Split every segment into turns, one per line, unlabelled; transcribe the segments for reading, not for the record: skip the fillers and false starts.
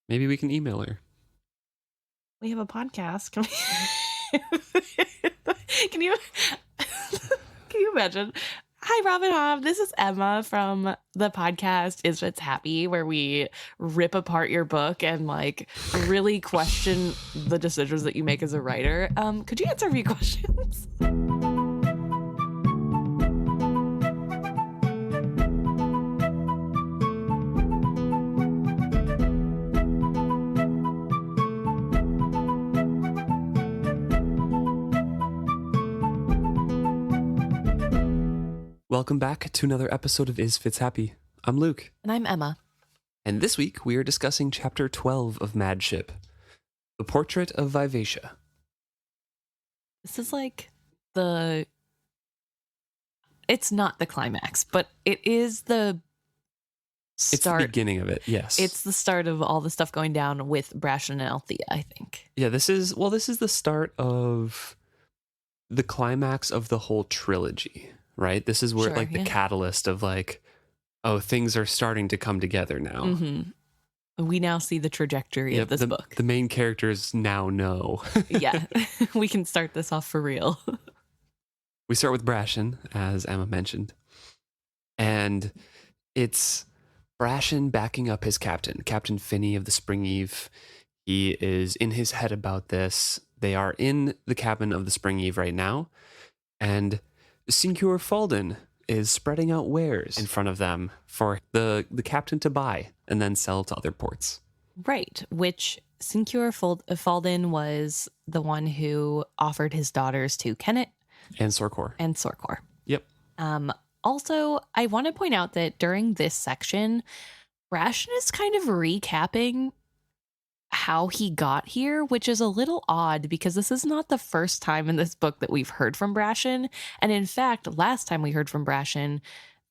Maybe we can email her.
We have a podcast. Can you can you imagine? Hi, Robin Hobb. This is Emma from the podcast Is Fitz Happy, where we rip apart your book and like really question the decisions that you make as a writer. Could you answer a few questions?
Welcome back to another episode of Is Fitz Happy. I'm Luke.
And I'm Emma.
And this week we are discussing Chapter 12 of Madship, The Portrait of Vivacia.
This is like it's not the climax, but it is the start.
It's the beginning of it, yes.
It's the start of all the stuff going down with Brashen and Althea, I think.
Yeah, this is the start of the climax of the whole trilogy, right? This is where the catalyst of like, oh, things are starting to come together now.
Mm-hmm. We now see the trajectory of this book.
The main characters now know.
Yeah, we can start this off for real.
We start with Brashen, as Emma mentioned. And it's Brashen backing up his captain, Captain Finney of the Spring Eve. He is in his head about this. They are in the cabin of the Spring Eve right now. And Sincure Falden is spreading out wares in front of them for the captain to buy and then sell to other ports.
Right, which Sincure Falden was the one who offered his daughters to Kennet.
And Sorkor.
Yep. Also, I want to point out that during this section, Brashen is kind of recapping how he got here, which is a little odd because this is not the first time in this book that we've heard from Brashen. And in fact, last time we heard from Brashen,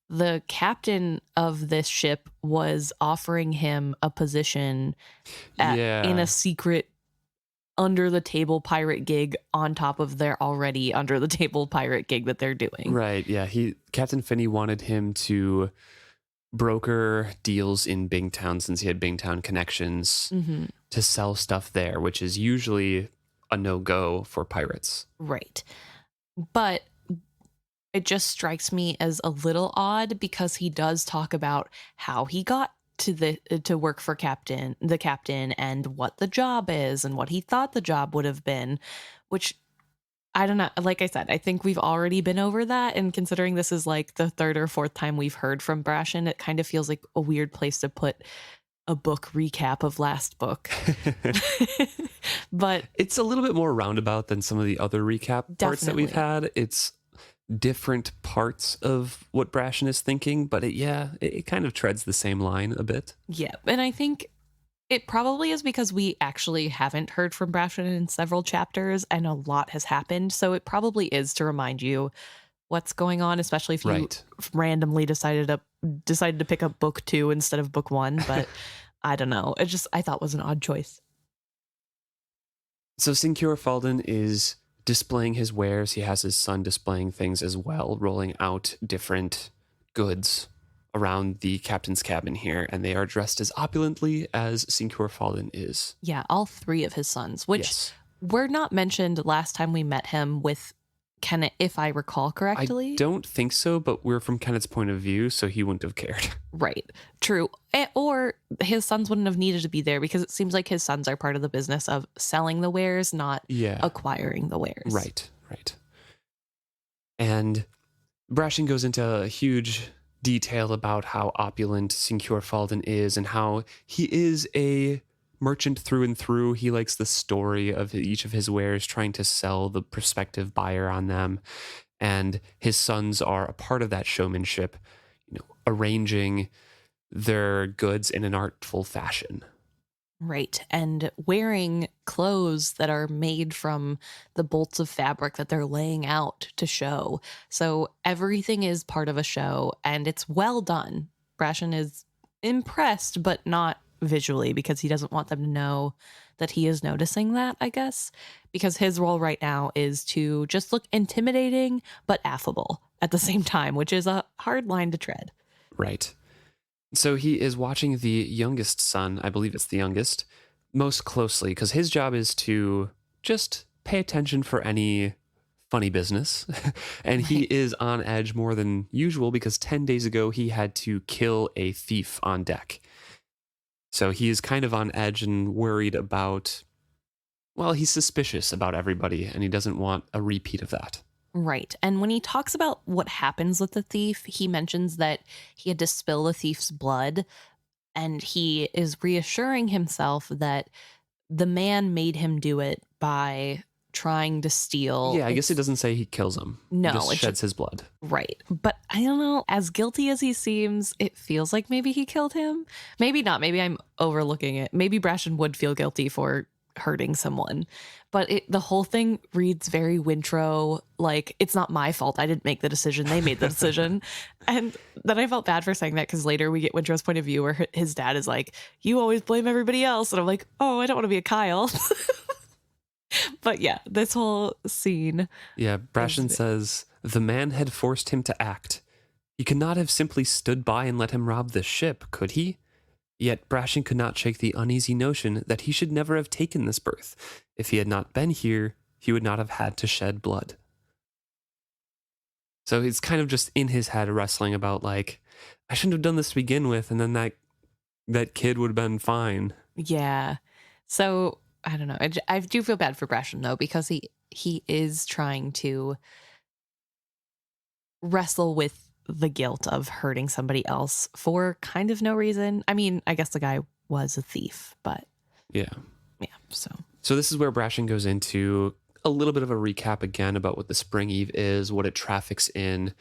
the captain of this ship was offering him a position in a secret under the table pirate gig on top of their already under the table pirate gig that they're doing.
Right. Yeah. Captain Finney wanted him to broker deals in Bingtown since he had Bingtown connections to sell stuff there, which is usually a no-go for pirates.
Right. But it just strikes me as a little odd because he does talk about how he got to work for the captain and what the job is and what he thought the job would have been, which I don't know. Like I said, I think we've already been over that. And considering this is like the third or fourth time we've heard from Brashen, it kind of feels like a weird place to put a book recap of last book. But
it's a little bit more roundabout than some of the other recap parts that we've had. It's different parts of what Brashen is thinking, but it kind of treads the same line a bit.
Yeah, and I think it probably is because we actually haven't heard from Brashen in several chapters and a lot has happened, so it probably is to remind you what's going on, especially if you randomly decided to pick up book 2 instead of book 1, but I don't know. I thought it was an odd choice.
So Sincure Falden is displaying his wares. He has his son displaying things as well, rolling out different goods around the captain's cabin here, and they are dressed as opulently as Sincure Falden is.
Yeah, all 3 of his sons, which were not mentioned last time we met him with Kennet, if I recall correctly.
I don't think so, but we're from Kennet's point of view, so he wouldn't have cared.
Right. True. Or his sons wouldn't have needed to be there because it seems like his sons are part of the business of selling the wares, not acquiring the wares.
Right. And Brashen goes into a huge detail about how opulent Sincure Falden is and how he is a merchant through and through. He likes the story of each of his wares, trying to sell the prospective buyer on them. And his sons are a part of that showmanship, arranging their goods in an artful fashion.
Right. And wearing clothes that are made from the bolts of fabric that they're laying out to show. So everything is part of a show and it's well done. Brashen is impressed, but not visually, because he doesn't want them to know that he is noticing that, I guess, because his role right now is to just look intimidating but affable at the same time, which is a hard line to tread.
Right. So he is watching the youngest son, I believe it's the youngest, most closely because his job is to just pay attention for any funny business. And he
Right.
is on edge more than usual because 10 days ago he had to kill a thief on deck. So he is kind of on edge and worried about, well, he's suspicious about everybody and he doesn't want a repeat of that.
Right. And when he talks about what happens with the thief, he mentions that he had to spill the thief's blood. And he is reassuring himself that the man made him do it by trying to steal.
Yeah, I guess it doesn't say he kills him.
No,
He just
it
sheds his blood.
Right. But I don't know. As guilty as he seems, it feels like maybe he killed him. Maybe not. Maybe I'm overlooking it. Maybe Brashen would feel guilty for hurting someone. But the whole thing reads very Wintrow, like, it's not my fault. I didn't make the decision. They made the decision. And then I felt bad for saying that because later we get Wintrow's point of view where his dad is like, you always blame everybody else. And I'm like, oh, I don't want to be a Kyle. But yeah, this whole scene.
Yeah, Brashen says, the man had forced him to act. He could not have simply stood by and let him rob the ship, could he? Yet Brashen could not shake the uneasy notion that he should never have taken this berth. If he had not been here, he would not have had to shed blood. So he's kind of just in his head wrestling about, like, I shouldn't have done this to begin with, and then that kid would have been fine.
Yeah. So I don't know. I do feel bad for Brashen though, because he is trying to wrestle with the guilt of hurting somebody else for kind of no reason. I mean, I guess the guy was a thief, but
yeah. So this is where Brashen goes into a little bit of a recap again about what the Spring Eve is, what it traffics in,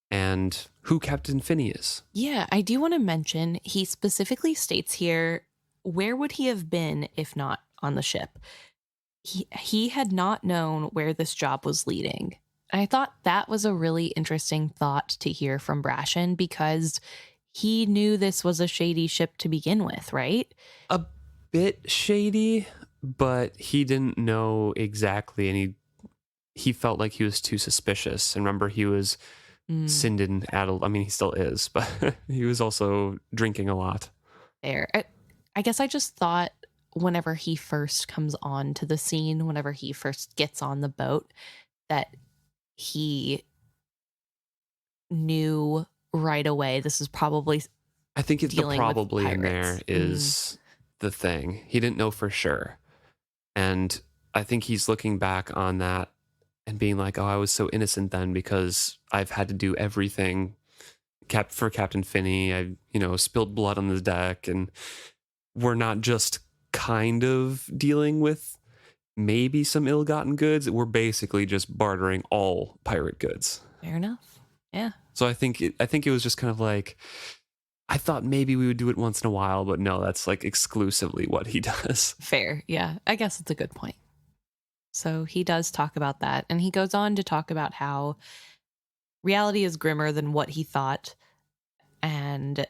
and who Captain Finney is.
Yeah, I do want to mention he specifically states here, where would he have been if not on the ship? He had not known where this job was leading. And I thought that was a really interesting thought to hear from Brashen because he knew this was a shady ship to begin with, right?
A bit shady, but he didn't know exactly, and he felt like he was too suspicious. And remember, he was sinned and addled. I mean, he still is, but he was also drinking a lot.
There. I guess I just thought whenever he first comes on to the scene, whenever he first gets on the boat, that he knew right away this is probably,
I think it's the probably in there is the thing. He didn't know for sure. And I think he's looking back on that and being like, oh, I was so innocent then because I've had to do everything for Captain Finney. I, spilled blood on the deck, and we're not just kind of dealing with maybe some ill-gotten goods. We're basically just bartering all pirate goods.
Fair enough. Yeah.
So I think it was just kind of like, I thought maybe we would do it once in a while, but no, that's like exclusively what he does.
Fair. Yeah. I guess it's a good point. So he does talk about that, and he goes on to talk about how reality is grimmer than what he thought, and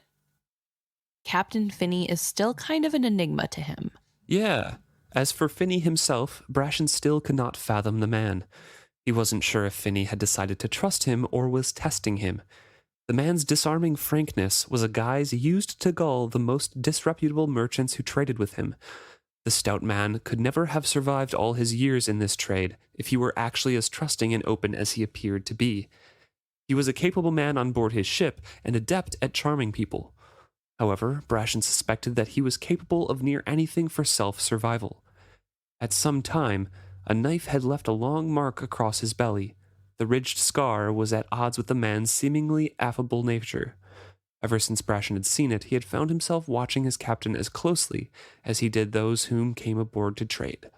Captain Finney is still kind of an enigma to him.
Yeah. As for Finney himself, Brashen still could not fathom the man. He wasn't sure if Finney had decided to trust him or was testing him. The man's disarming frankness was a guise used to gull the most disreputable merchants who traded with him. The stout man could never have survived all his years in this trade if he were actually as trusting and open as he appeared to be. He was a capable man on board his ship and adept at charming people. However, Brashen suspected that he was capable of near anything for self-survival. At some time, a knife had left a long mark across his belly. The ridged scar was at odds with the man's seemingly affable nature. Ever since Brashen had seen it, he had found himself watching his captain as closely as he did those whom came aboard to trade.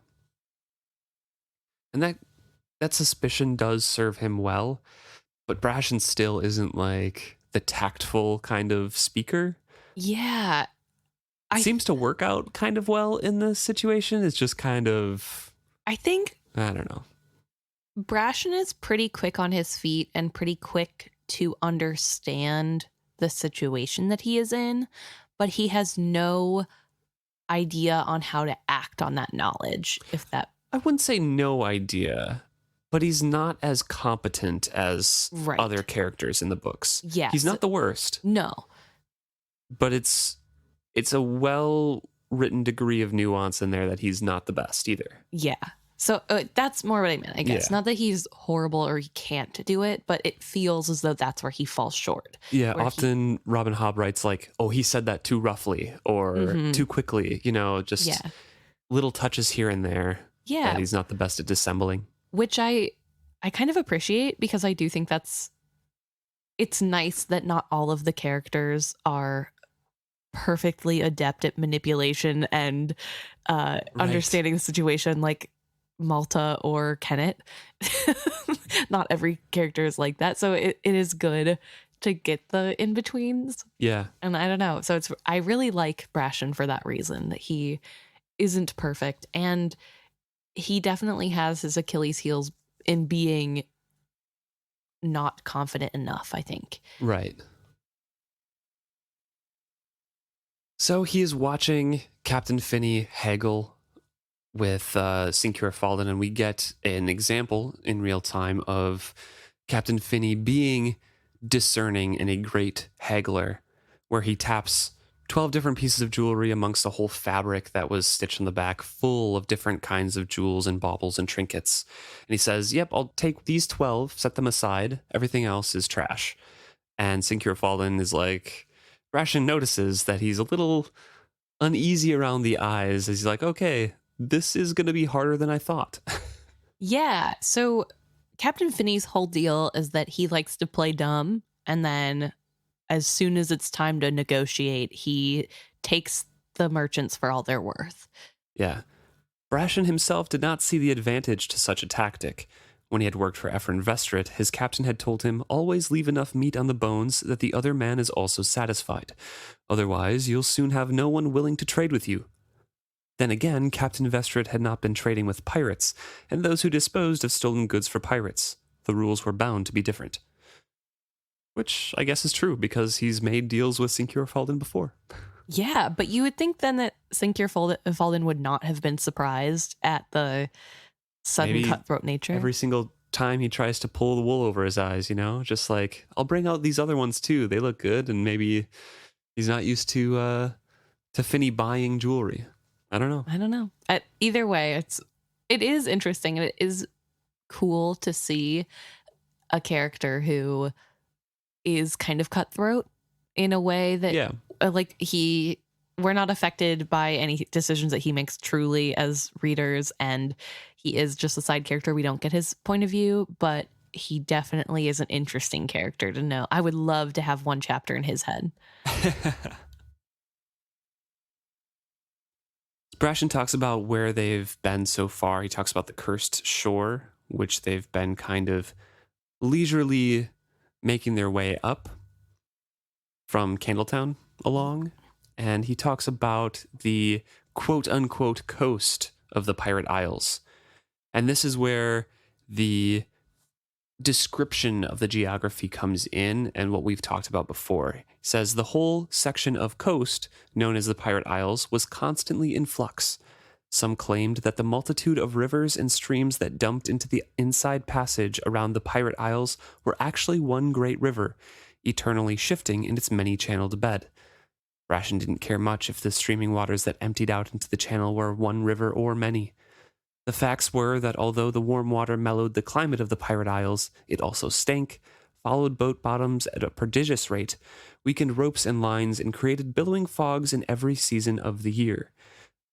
And that suspicion does serve him well, but Brashen still isn't like the tactful kind of speaker.
Yeah.
Seems to work out kind of well in this situation. It's just kind of,
I think,
I don't know.
Brashen is pretty quick on his feet and pretty quick to understand the situation that he is in, but he has no idea on how to act on that knowledge.
I wouldn't say no idea, but he's not as competent as other characters in the books.
Yes.
He's not the worst.
No.
but it's a well written degree of nuance in there that he's not the best either.
Yeah. So that's more what I meant, I guess.
Yeah.
Not that he's horrible or he can't do it, but it feels as though that's where he falls short.
Yeah,
Where
often Robin Hobb writes like, oh, he said that too roughly or too quickly, just little touches here and there that he's not the best at dissembling.
Which I kind of appreciate, because I do think it's nice that not all of the characters are perfectly adept at manipulation and understanding the situation, like Malta or Kenneth. Not every character is like that, so it is good to get the in-betweens.
Yeah.
And I don't know, so I really like Brashen for that reason, that he isn't perfect, and he definitely has his Achilles heels in being not confident enough, I think.
Right. So he is watching Captain Finney haggle with Sincure Fallen, and we get an example in real time of Captain Finney being discerning and a great haggler, where he taps 12 different pieces of jewelry amongst a whole fabric that was stitched on the back, full of different kinds of jewels and baubles and trinkets. And he says, yep, I'll take these 12, set them aside. Everything else is trash. And Sincure Fallen is like, Brashen notices that he's a little uneasy around the eyes as he's like, okay, this is going to be harder than I thought.
Yeah. So Captain Finney's whole deal is that he likes to play dumb, and then as soon as it's time to negotiate, he takes the merchants for all they're worth.
Yeah. Brashen himself did not see the advantage to such a tactic. When he had worked for Ephraim Vestrit, his captain had told him, always leave enough meat on the bones that the other man is also satisfied. Otherwise, you'll soon have no one willing to trade with you. Then again, Captain Vestrit had not been trading with pirates, and those who disposed of stolen goods for pirates. The rules were bound to be different. Which I guess is true, because he's made deals with Sincure Fallen before.
Yeah, but you would think then that Sincure Fallen would not have been surprised at the sudden
Maybe
cutthroat nature.
Every single time he tries to pull the wool over his eyes, just like, I'll bring out these other ones too. They look good, and maybe he's not used to Finney buying jewelry. I don't know.
Either way, it is interesting, and it is cool to see a character who is kind of cutthroat in a way that we're not affected by any decisions that he makes truly as readers, and he is just a side character. We don't get his point of view, but he definitely is an interesting character to know. I would love to have one chapter in his head.
Brashen talks about where they've been so far. He talks about the Cursed Shore, which they've been kind of leisurely making their way up from Candletown along. And he talks about the quote-unquote coast of the Pirate Isles. And this is where the description of the geography comes in, and what we've talked about before. He says the whole section of coast, known as the Pirate Isles, was constantly in flux. Some claimed that the multitude of rivers and streams that dumped into the inside passage around the Pirate Isles were actually one great river, eternally shifting in its many-channeled bed. Brashen didn't care much if the streaming waters that emptied out into the channel were one river or many. The facts were that although the warm water mellowed the climate of the Pirate Isles, it also stank, followed boat bottoms at a prodigious rate, weakened ropes and lines, and created billowing fogs in every season of the year.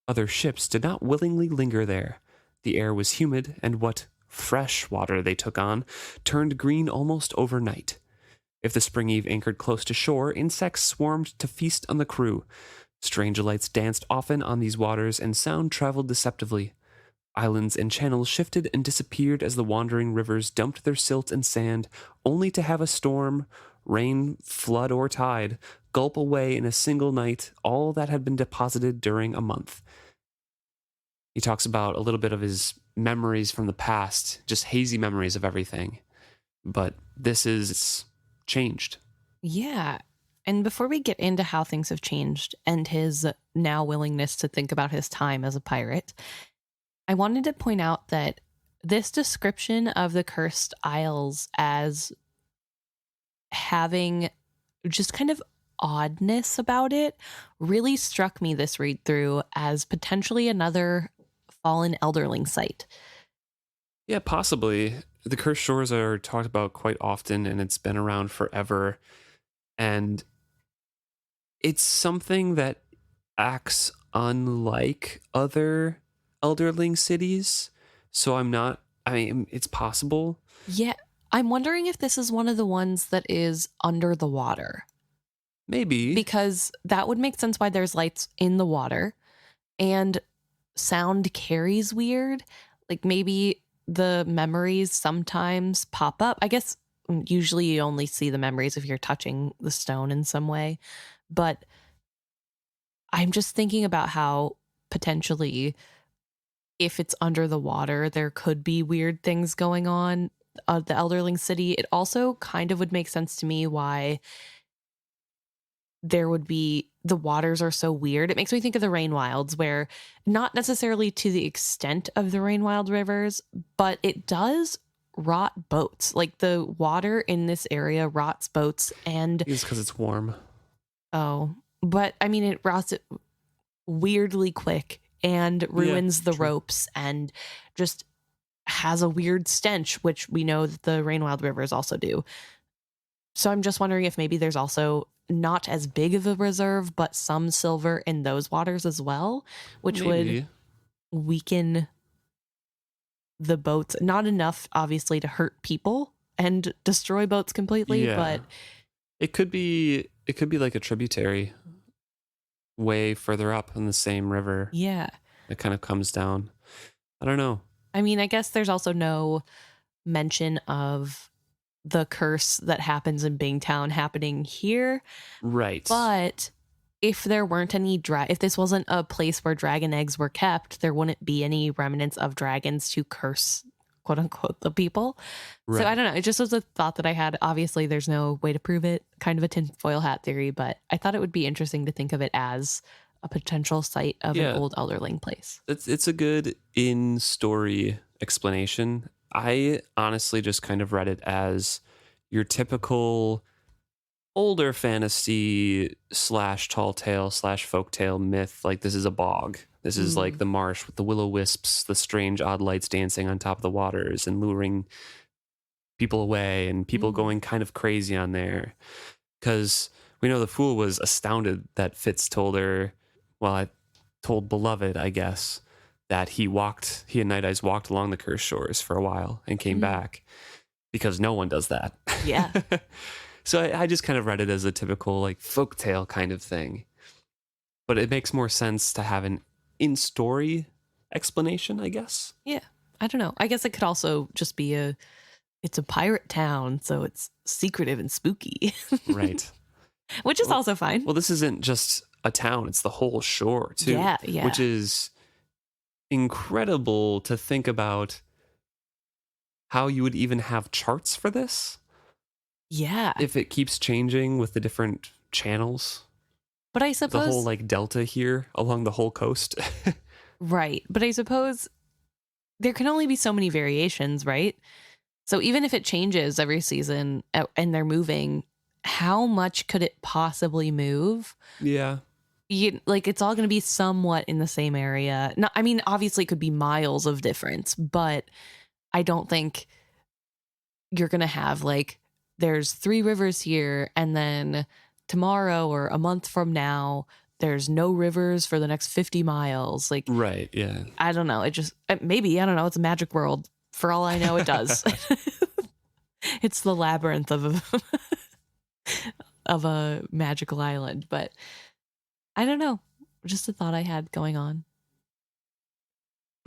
Other ships did not willingly linger there. The air was humid, and what fresh water they took on turned green almost overnight. If the Spring Eve anchored close to shore, insects swarmed to feast on the crew. Strange lights danced often on these waters, and sound traveled deceptively. Islands and channels shifted and disappeared as the wandering rivers dumped their silt and sand, only to have a storm, rain, flood, or tide gulp away in a single night all that had been deposited during a month. He talks about a little bit of his memories from the past, just hazy memories of everything. But this is changed.
Yeah. And before we get into how things have changed and his now willingness to think about his time as a pirate, I wanted to point out that this description of the Cursed Isles as having just kind of oddness about it really struck me this read through as potentially another fallen elderling site.
Yeah, possibly. The Cursed Shores are talked about quite often, and it's been around forever. And it's something that acts unlike other Elderling cities. So I mean, it's possible.
Yeah, I'm wondering if this is one of the ones that is under the water,
Maybe.
because that would make sense why there's lights in the water and sound carries weird. Like maybe the memories sometimes pop up. I guess usually you only see the memories if you're touching the stone in some way. But I'm just thinking about how potentially, if it's under the water, there could be weird things going on. The Elderling City, it also kind of would make sense to me why there would be, the waters are so weird. It makes me think of the Rain Wilds, where not necessarily to the extent of the Rain Wild rivers, but it does rot boats. Like the water in this area rots boats. And
It's because it's warm.
oh, but I mean, it rots it weirdly quick and ruins the
true.
ropes and just has a weird stench, which we know that the Rain Wild rivers also do. So I'm just wondering if maybe there's also not as big of a reserve, but some silver in those waters as well, which
Maybe.
would weaken the boats. Not enough, obviously, to hurt people and destroy boats completely,
Yeah.
but
It could be like a tributary way further up in the same river.
yeah.
It kind of comes down. I don't know.
I mean, I guess there's also no mention of the curse that happens in Bingtown happening here.
Right.
But if there weren't any if this wasn't a place where dragon eggs were kept, there wouldn't be any remnants of dragons to curse, quote unquote, the people.
Right.
So I don't know. It just was a thought that I had. Obviously, there's no way to prove it. Kind of a tinfoil hat theory, but I thought it would be interesting to think of it as a potential site of an old Elderling place.
It's a good in-story explanation. I honestly just kind of read it as your typical older fantasy / tall tale / folktale myth. Like, this is a bog. This is like the marsh with the will-o-wisps, the strange odd lights dancing on top of the waters and luring people away, and people going kind of crazy on there. Because we know the fool was astounded that Fitz told her, well, I told Beloved, I guess, that he and Night Eyes walked along the Cursed Shores for a while and came back, because no one does that.
Yeah.
So I just kind of read it as a typical like folktale kind of thing. But it makes more sense to have an in-story explanation, I guess.
Yeah. I don't know. I guess it could also just be it's a pirate town, so it's secretive and spooky.
Right.
Which is also fine.
Well, this isn't just a town, it's the whole shore too.
Yeah.
Which is incredible to think about, how you would even have charts for this.
Yeah.
If it keeps changing with the different channels.
But I suppose
the whole like delta here along the whole coast.
right. But I suppose there can only be so many variations, right? So even if it changes every season and they're moving, how much could it possibly move?
Yeah.
It's all going to be somewhat in the same area. No, I mean, obviously it could be miles of difference, but I don't think you're going to have like, there's 3 rivers here, and then tomorrow or a month from now, there's no rivers for the next 50 miles. Like,
right. Yeah.
I don't know. It just, maybe, I don't know. It's a magic world. For all I know, it does. It's the labyrinth of a magical island, but I don't know. Just a thought I had going on.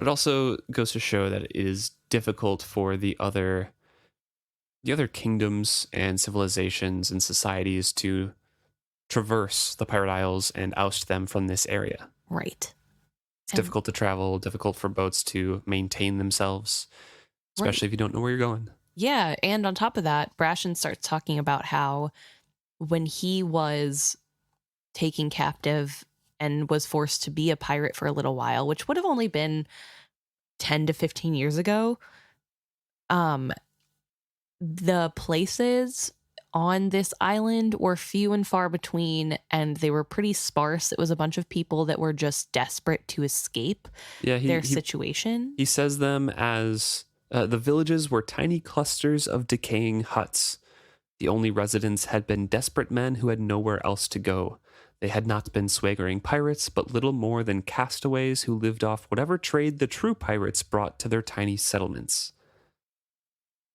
It also goes to show that it is difficult for the other kingdoms and civilizations and societies to traverse the Pirate Isles and oust them from this area.
Right.
It's difficult to travel, difficult for boats to maintain themselves, especially if you don't know where you're going.
Yeah, and on top of that, Brashen starts talking about how when he was taken captive and was forced to be a pirate for a little while, which would have only been 10 to 15 years ago, the places on this island were few and far between, and they were pretty sparse. It was a bunch of people that were just desperate to escape
Yeah,
their situation.
he says them as the villages were tiny clusters of decaying huts. The only residents had been desperate men who had nowhere else to go. They had not been swaggering pirates, but little more than castaways who lived off whatever trade the true pirates brought to their tiny settlements.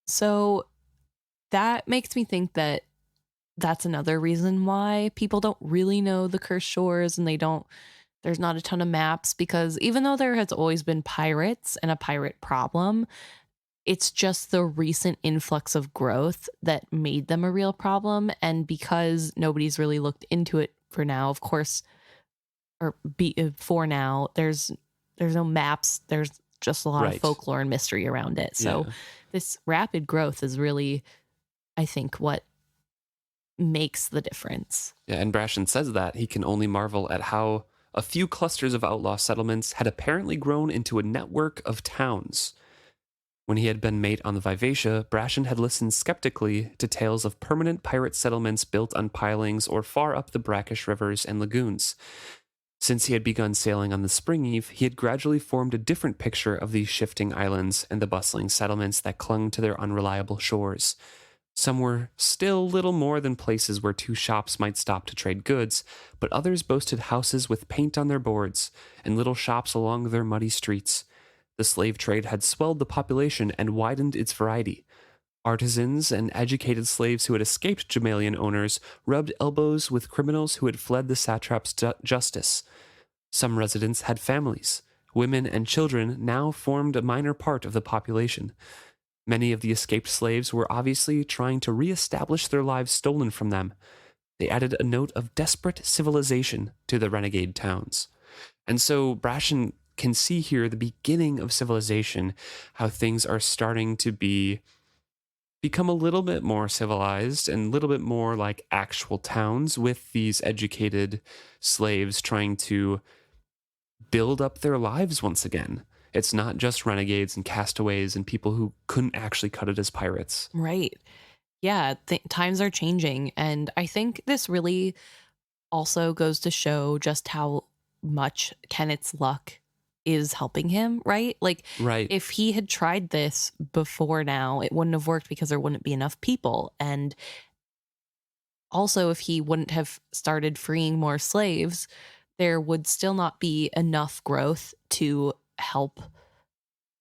So that makes me think that that's another reason why people don't really know the cursed shores, and there's not a ton of maps, because even though there has always been pirates and a pirate problem, it's just the recent influx of growth that made them a real problem. And because nobody's really looked into it for now, of course, for now, there's no maps. There's just a lot of folklore and mystery around it. So this rapid growth is really, I think, what makes the difference.
Yeah, and Brashen says that he can only marvel at how a few clusters of outlaw settlements had apparently grown into a network of towns. When he had been mate on the Vivacia, Brashen had listened skeptically to tales of permanent pirate settlements built on pilings or far up the brackish rivers and lagoons. Since he had begun sailing on the Spring Eve, he had gradually formed a different picture of these shifting islands and the bustling settlements that clung to their unreliable shores. Some were still little more than places where two shops might stop to trade goods, but others boasted houses with paint on their boards and little shops along their muddy streets. The slave trade had swelled the population and widened its variety. Artisans and educated slaves who had escaped Jamalian owners rubbed elbows with criminals who had fled the satrap's justice. Some residents had families. Women and children now formed a minor part of the population. Many of the escaped slaves were obviously trying to re-establish their lives stolen from them. They added a note of desperate civilization to the renegade towns. And so Brashen can see here the beginning of civilization, how things are starting to become a little bit more civilized and a little bit more like actual towns, with these educated slaves trying to build up their lives once again. It's not just renegades and castaways and people who couldn't actually cut it as pirates.
Right. Yeah, times are changing. And I think this really also goes to show just how much Kenneth's luck is helping him, right? Like, if he had tried this before now, it wouldn't have worked because there wouldn't be enough people. And also, if he wouldn't have started freeing more slaves, there would still not be enough growth to help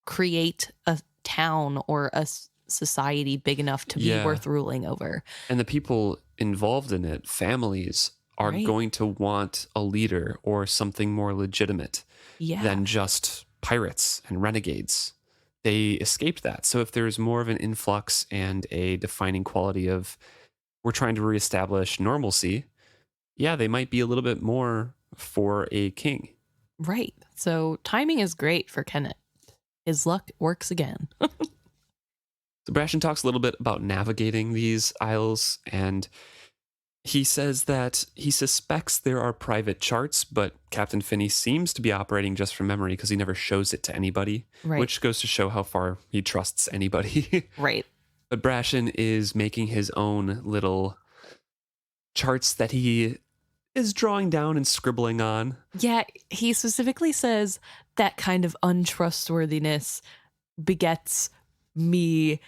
create a town or a society big enough to be worth ruling over.
And the people involved in it, families, are going to want a leader or something more legitimate than just pirates and renegades. They escaped that. So if there's more of an influx and a defining quality of we're trying to reestablish normalcy, they might be a little bit more for a king.
Right. So timing is great for Kenneth. His luck works again.
So Brashen talks a little bit about navigating these isles, and he says that he suspects there are private charts, but Captain Finney seems to be operating just from memory because he never shows it to anybody, which goes to show how far he trusts anybody.
Right.
But Brashen is making his own little charts that he is drawing down and scribbling on.
Yeah, he specifically says that kind of untrustworthiness begets me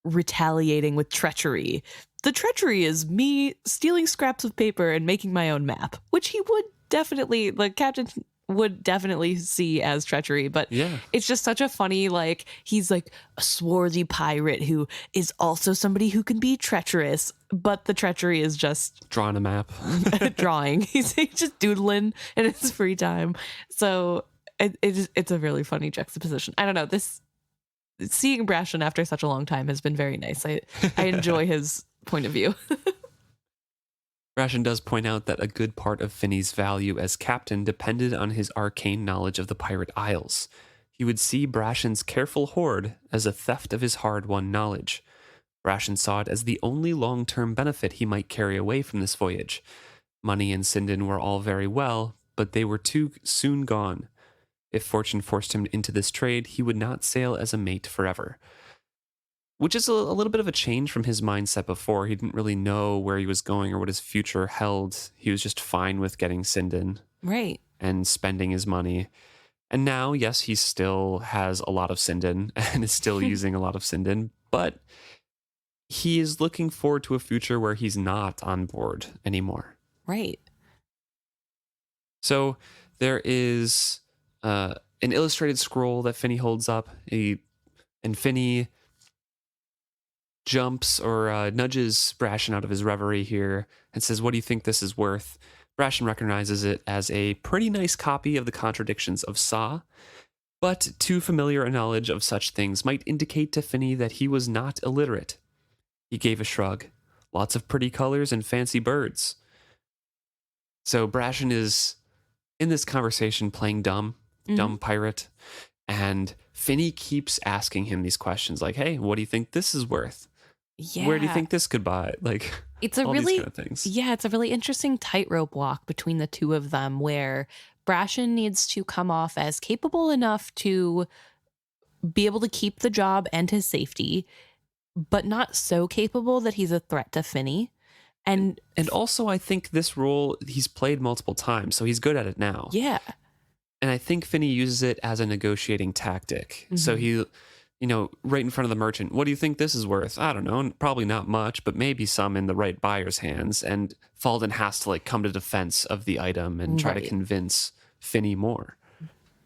retaliating with treachery. The treachery is me stealing scraps of paper and making my own map, which he would definitely, the captain would definitely see as treachery. But it's just such a funny, like, he's like a swarthy pirate who is also somebody who can be treacherous, but the treachery is just
drawing a map.
drawing. He's just doodling in his free time. So it's a really funny juxtaposition. I don't know, seeing Brashen after such a long time has been very nice. I enjoy his point of view.
Brashen does point out that a good part of Finney's value as captain depended on his arcane knowledge of the pirate isles. He would see Brashen's careful hoard as a theft of his hard-won knowledge. Brashen saw it as the only long-term benefit he might carry away from this voyage. Money and Sinden were all very well, but they were too soon gone. If fortune forced him into this trade, he would not sail as a mate forever. which is a little bit of a change from his mindset before. He didn't really know where he was going or what his future held. He was just fine with getting Sinden
Right.
and spending his money. And now, yes, he still has a lot of Sinden and is still using a lot of Sinden, but he is looking forward to a future where he's not on board anymore.
Right.
So there is an illustrated scroll that Finney holds up, and Finney jumps or nudges Brashen out of his reverie here and says, "What do you think this is worth?" Brashen recognizes it as a pretty nice copy of the Contradictions of Saw, but too familiar a knowledge of such things might indicate to Finney that he was not illiterate. He gave a shrug. Lots of pretty colors and fancy birds. So Brashen is in this conversation playing dumb pirate, and Finney keeps asking him these questions like, "Hey, what do you think this is worth?
Yeah.
Where do you think this could buy?" Like,
it's a
all
really,
these kind of things.
Yeah, it's a really interesting tightrope walk between the two of them where Brashen needs to come off as capable enough to be able to keep the job and his safety, but not so capable that he's a threat to Finney. And
also, I think this role he's played multiple times, so he's good at it now.
Yeah.
And I think Finney uses it as a negotiating tactic. So he, right in front of the merchant, "What do you think this is worth?" "I don't know, probably not much, but maybe some in the right buyer's hands." And Falden has to come to defense of the item and try to convince Finney more.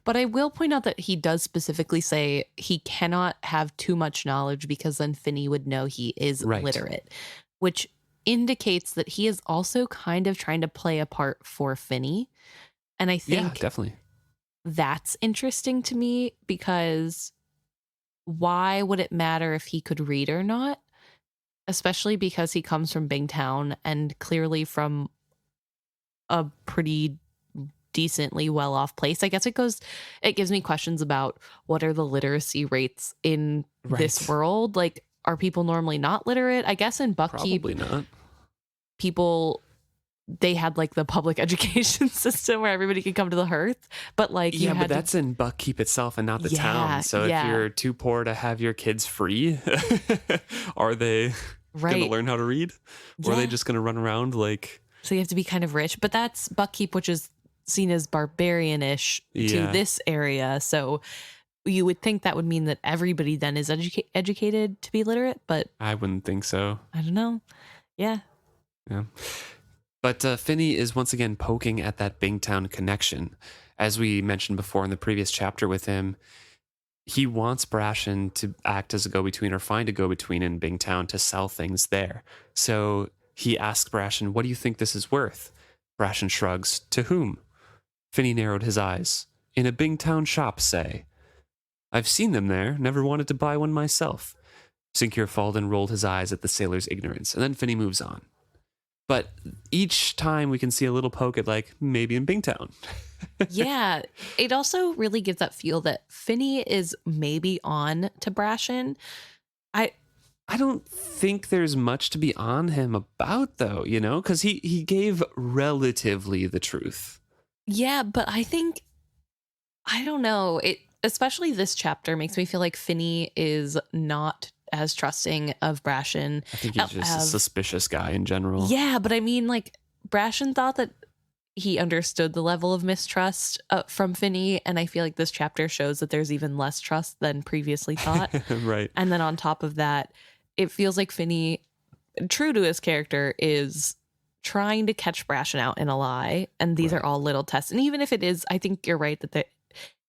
But I will point out that he does specifically say he cannot have too much knowledge because then Finney would know he is literate, which indicates that he is also kind of trying to play a part for Finney. And I think
definitely.
That's interesting to me because why would it matter if he could read or not? Especially because he comes from Bingtown and clearly from a pretty decently well-off place. I guess it gives me questions about what are the literacy rates in this world? Like, are people normally not literate? I guess in Buckkeep,
probably not.
People, they had the public education system where everybody could come to the hearth, but
but that's in Buckkeep itself and not the town. So if you're too poor to have your kids free, are they going to learn how to read? Or are they just going to run around
So you have to be kind of rich, but that's Buckkeep, which is seen as barbarian-ish to this area. So you would think that would mean that everybody then is educated to be literate, but
I wouldn't think so.
I don't know. Yeah.
But Finney is once again poking at that Bingtown connection. As we mentioned before in the previous chapter with him, he wants Brashen to act as a go-between or find a go-between in Bingtown to sell things there. So he asks Brashen, "What do you think this is worth?" Brashen shrugs. "To whom?" Finney narrowed his eyes. "In a Bingtown shop, say." "I've seen them there, never wanted to buy one myself." Sincure Falden rolled his eyes at the sailor's ignorance, and then Finney moves on. But each time we can see a little poke at maybe in Bingtown.
Yeah. It also really gives that feel that Finney is maybe on to Brashen.
I don't think there's much to be on him about, though, because he gave relatively the truth.
Yeah, but I think, I don't know, especially this chapter makes me feel like Finney is not as trusting of Brashen.
I think he's just a suspicious guy in general.
Yeah, but I mean, Brashen thought that he understood the level of mistrust from Finney, and I feel like this chapter shows that there's even less trust than previously thought.
Right.
And then on top of that, it feels like Finney, true to his character, is trying to catch Brashen out in a lie, and these are all little tests. And even if it is, I think you're right that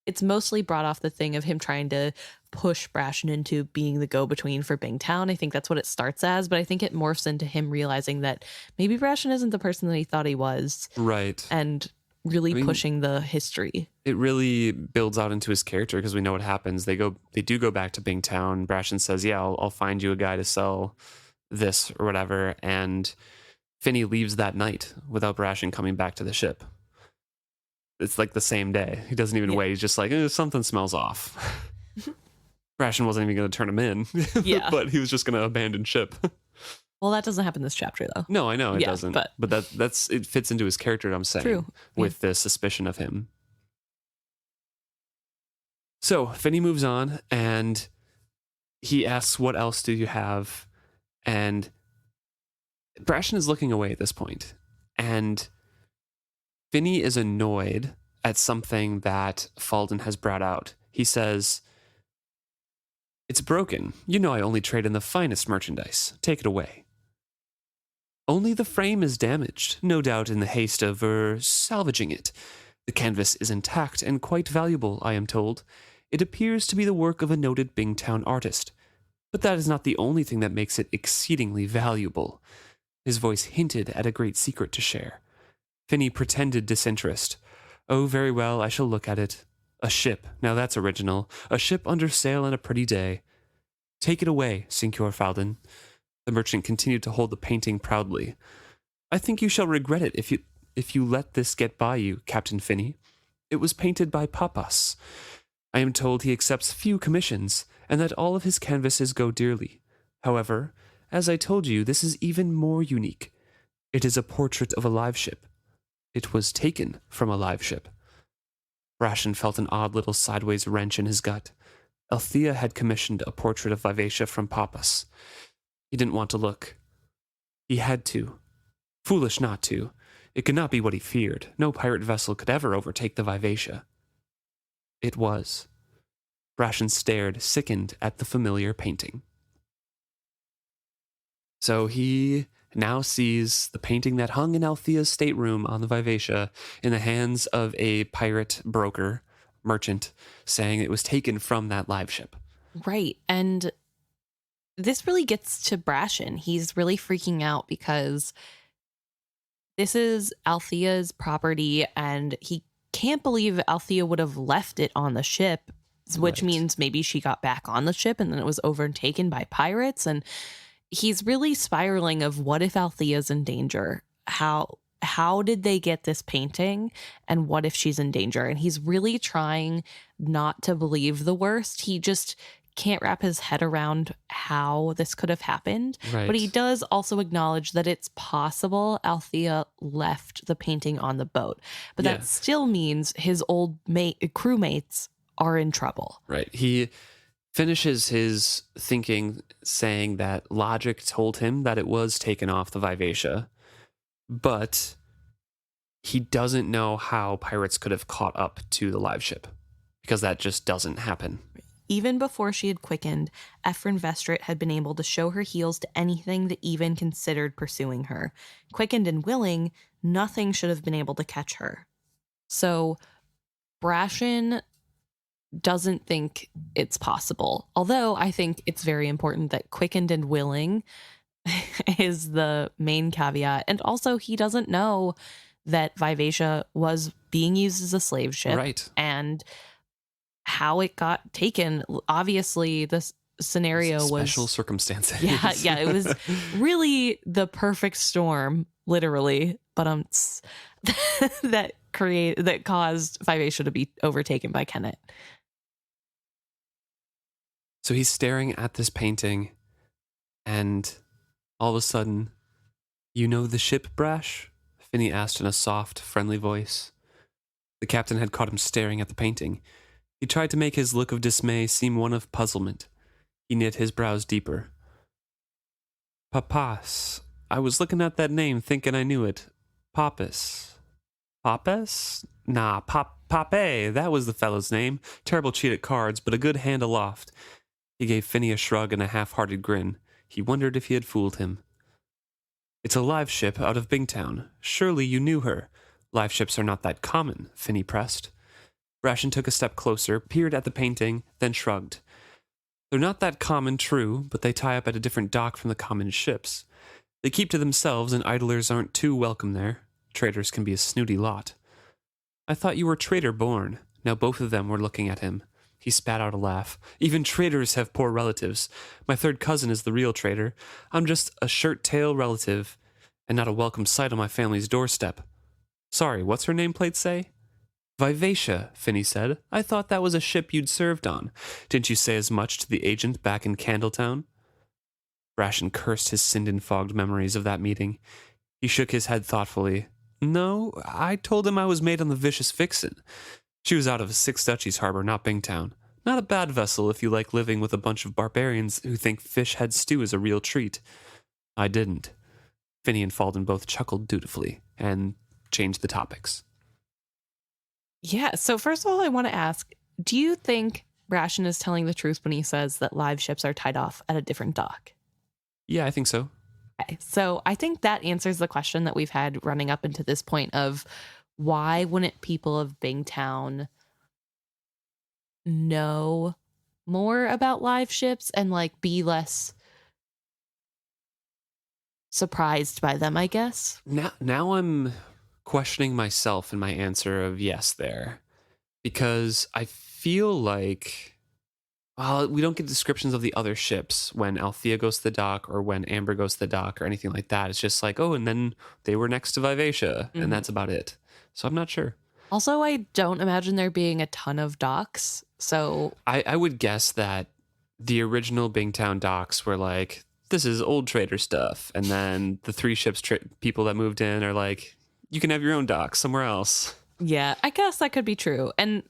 it's mostly brought off the thing of him trying to push Brashen into being the go-between for Bingtown. I think that's what it starts as, but I think it morphs into him realizing that maybe Brashen isn't the person that he thought he was.
Right.
And really pushing the history.
It really builds out into his character because we know what happens. They do go back to Bingtown. Brashen says, "Yeah, I'll find you a guy to sell this or whatever." And Finney leaves that night without Brashen coming back to the ship. It's the same day. He doesn't even wait. He's just something smells off. Brashen wasn't even going to turn him in. But he was just going to abandon ship.
Well, that doesn't happen this chapter, though.
No, I know it doesn't. But that's it fits into his character, I'm saying.
True.
With the suspicion of him. So Finney moves on, and he asks, what else do you have? And Brashen is looking away at this point, and Finney is annoyed at something that Falden has brought out. He says, "It's broken. You know I only trade in the finest merchandise. Take it away." "Only the frame is damaged, no doubt in the haste of, salvaging it. The canvas is intact and quite valuable, I am told. It appears to be the work of a noted Bingtown artist. But that is not the only thing that makes it exceedingly valuable." His voice hinted at a great secret to share. Finney pretended disinterest. "Oh, very well, I shall look at it. A ship, now that's original. A ship under sail on a pretty day. Take it away, Signor Falden." The merchant continued to hold the painting proudly. "I think you shall regret it if you let this get by you, Captain Finney. It was painted by Papas. I am told he accepts few commissions, and that all of his canvases go dearly. However, as I told you, this is even more unique. It is a portrait of a live ship. It was taken from a live ship." Brashen felt an odd little sideways wrench in his gut. Althea had commissioned a portrait of Vivacia from Papas. He didn't want to look. He had to. Foolish not to. It could not be what he feared. No pirate vessel could ever overtake the Vivacia. It was. Brashen stared, sickened at the familiar painting. So he now sees the painting that hung in Althea's stateroom on the Vivacia in the hands of a pirate broker, merchant, saying it was taken from that live ship.
Right. And this really gets to Brashen. He's really freaking out because this is Althea's property, and he can't believe Althea would have left it on the ship, which means maybe she got back on the ship and then it was overtaken by pirates. And he's really spiraling of what if Althea's in danger? How did they get this painting? And what if she's in danger? And he's really trying not to believe the worst. He just can't wrap his head around how this could have happened.
Right.
But he does also acknowledge that it's possible Althea left the painting on the boat. But that still means his old crewmates are in trouble.
Right. He finishes his thinking saying that logic told him that it was taken off the Vivacia, but he doesn't know how pirates could have caught up to the live ship, because that just doesn't happen.
Even before she had quickened, Ephraim Vestrit had been able to show her heels to anything that even considered pursuing her. Quickened and willing, nothing should have been able to catch her. So Brashen doesn't think it's possible. Although I think it's very important that quickened and willing is the main caveat. And also he doesn't know that Vivacia was being used as a slave ship.
Right.
And how it got taken. Obviously this scenario was
special circumstances.
Yeah, it was really the perfect storm, literally. But that caused Vivacia to be overtaken by Kennet.
So he's staring at this painting, and all of a sudden, "You know the ship, Brash?" Finney asked in a soft, friendly voice. The captain had caught him staring at the painting. He tried to make his look of dismay seem one of puzzlement. He knit his brows deeper. "Papas. I was looking at that name thinking I knew it. Pappas. Pappas? Nah, Pape. That was the fellow's name. Terrible cheat at cards, but a good hand aloft." He gave Finney a shrug and a half-hearted grin. He wondered if he had fooled him. "It's a live ship out of Bingtown. Surely you knew her. Live ships are not that common," Finney pressed. Brashen took a step closer, peered at the painting, then shrugged. "They're not that common, true, but they tie up at a different dock from the common ships. They keep to themselves, and idlers aren't too welcome there. Traders can be a snooty lot." "I thought you were trader born." Now both of them were looking at him. He spat out a laugh. "Even traders have poor relatives. My third cousin is the real trader. I'm just a shirt-tail relative, and not a welcome sight on my family's doorstep." "Sorry, what's her nameplate say?" "Vivacia," Finney said. "I thought that was a ship you'd served on. Didn't you say as much to the agent back in Candletown?" Brashen cursed his Sinden-fogged memories of that meeting. He shook his head thoughtfully. "No, I told him I was made on the Vicious Vixen. She was out of Six Duchies Harbor, not Bingtown. Not a bad vessel if you like living with a bunch of barbarians who think fish head stew is a real treat. I didn't. Finney and Falden both chuckled dutifully and changed the topics.
Yeah, so first of all, I want to ask, do you think Brashen is telling the truth when he says that live ships are tied off at a different dock?
Yeah, I think so.
Okay, so I think that answers the question that we've had running up into this point of why wouldn't people of Bingtown know more about live ships and like be less surprised by them, I guess.
Now I'm questioning myself in my answer of yes there, because I feel like, well, we don't get descriptions of the other ships when Althea goes to the dock or when Amber goes to the dock or anything like that. It's just like, oh, and then they were next to Vivacia, and that's about it. So I'm not sure.
Also, I don't imagine there being a ton of docks. So
I would guess that the original Bingtown docks were like, this is old trader stuff. And then the three ships people that moved in are like, you can have your own dock somewhere else.
Yeah, I guess that could be true. And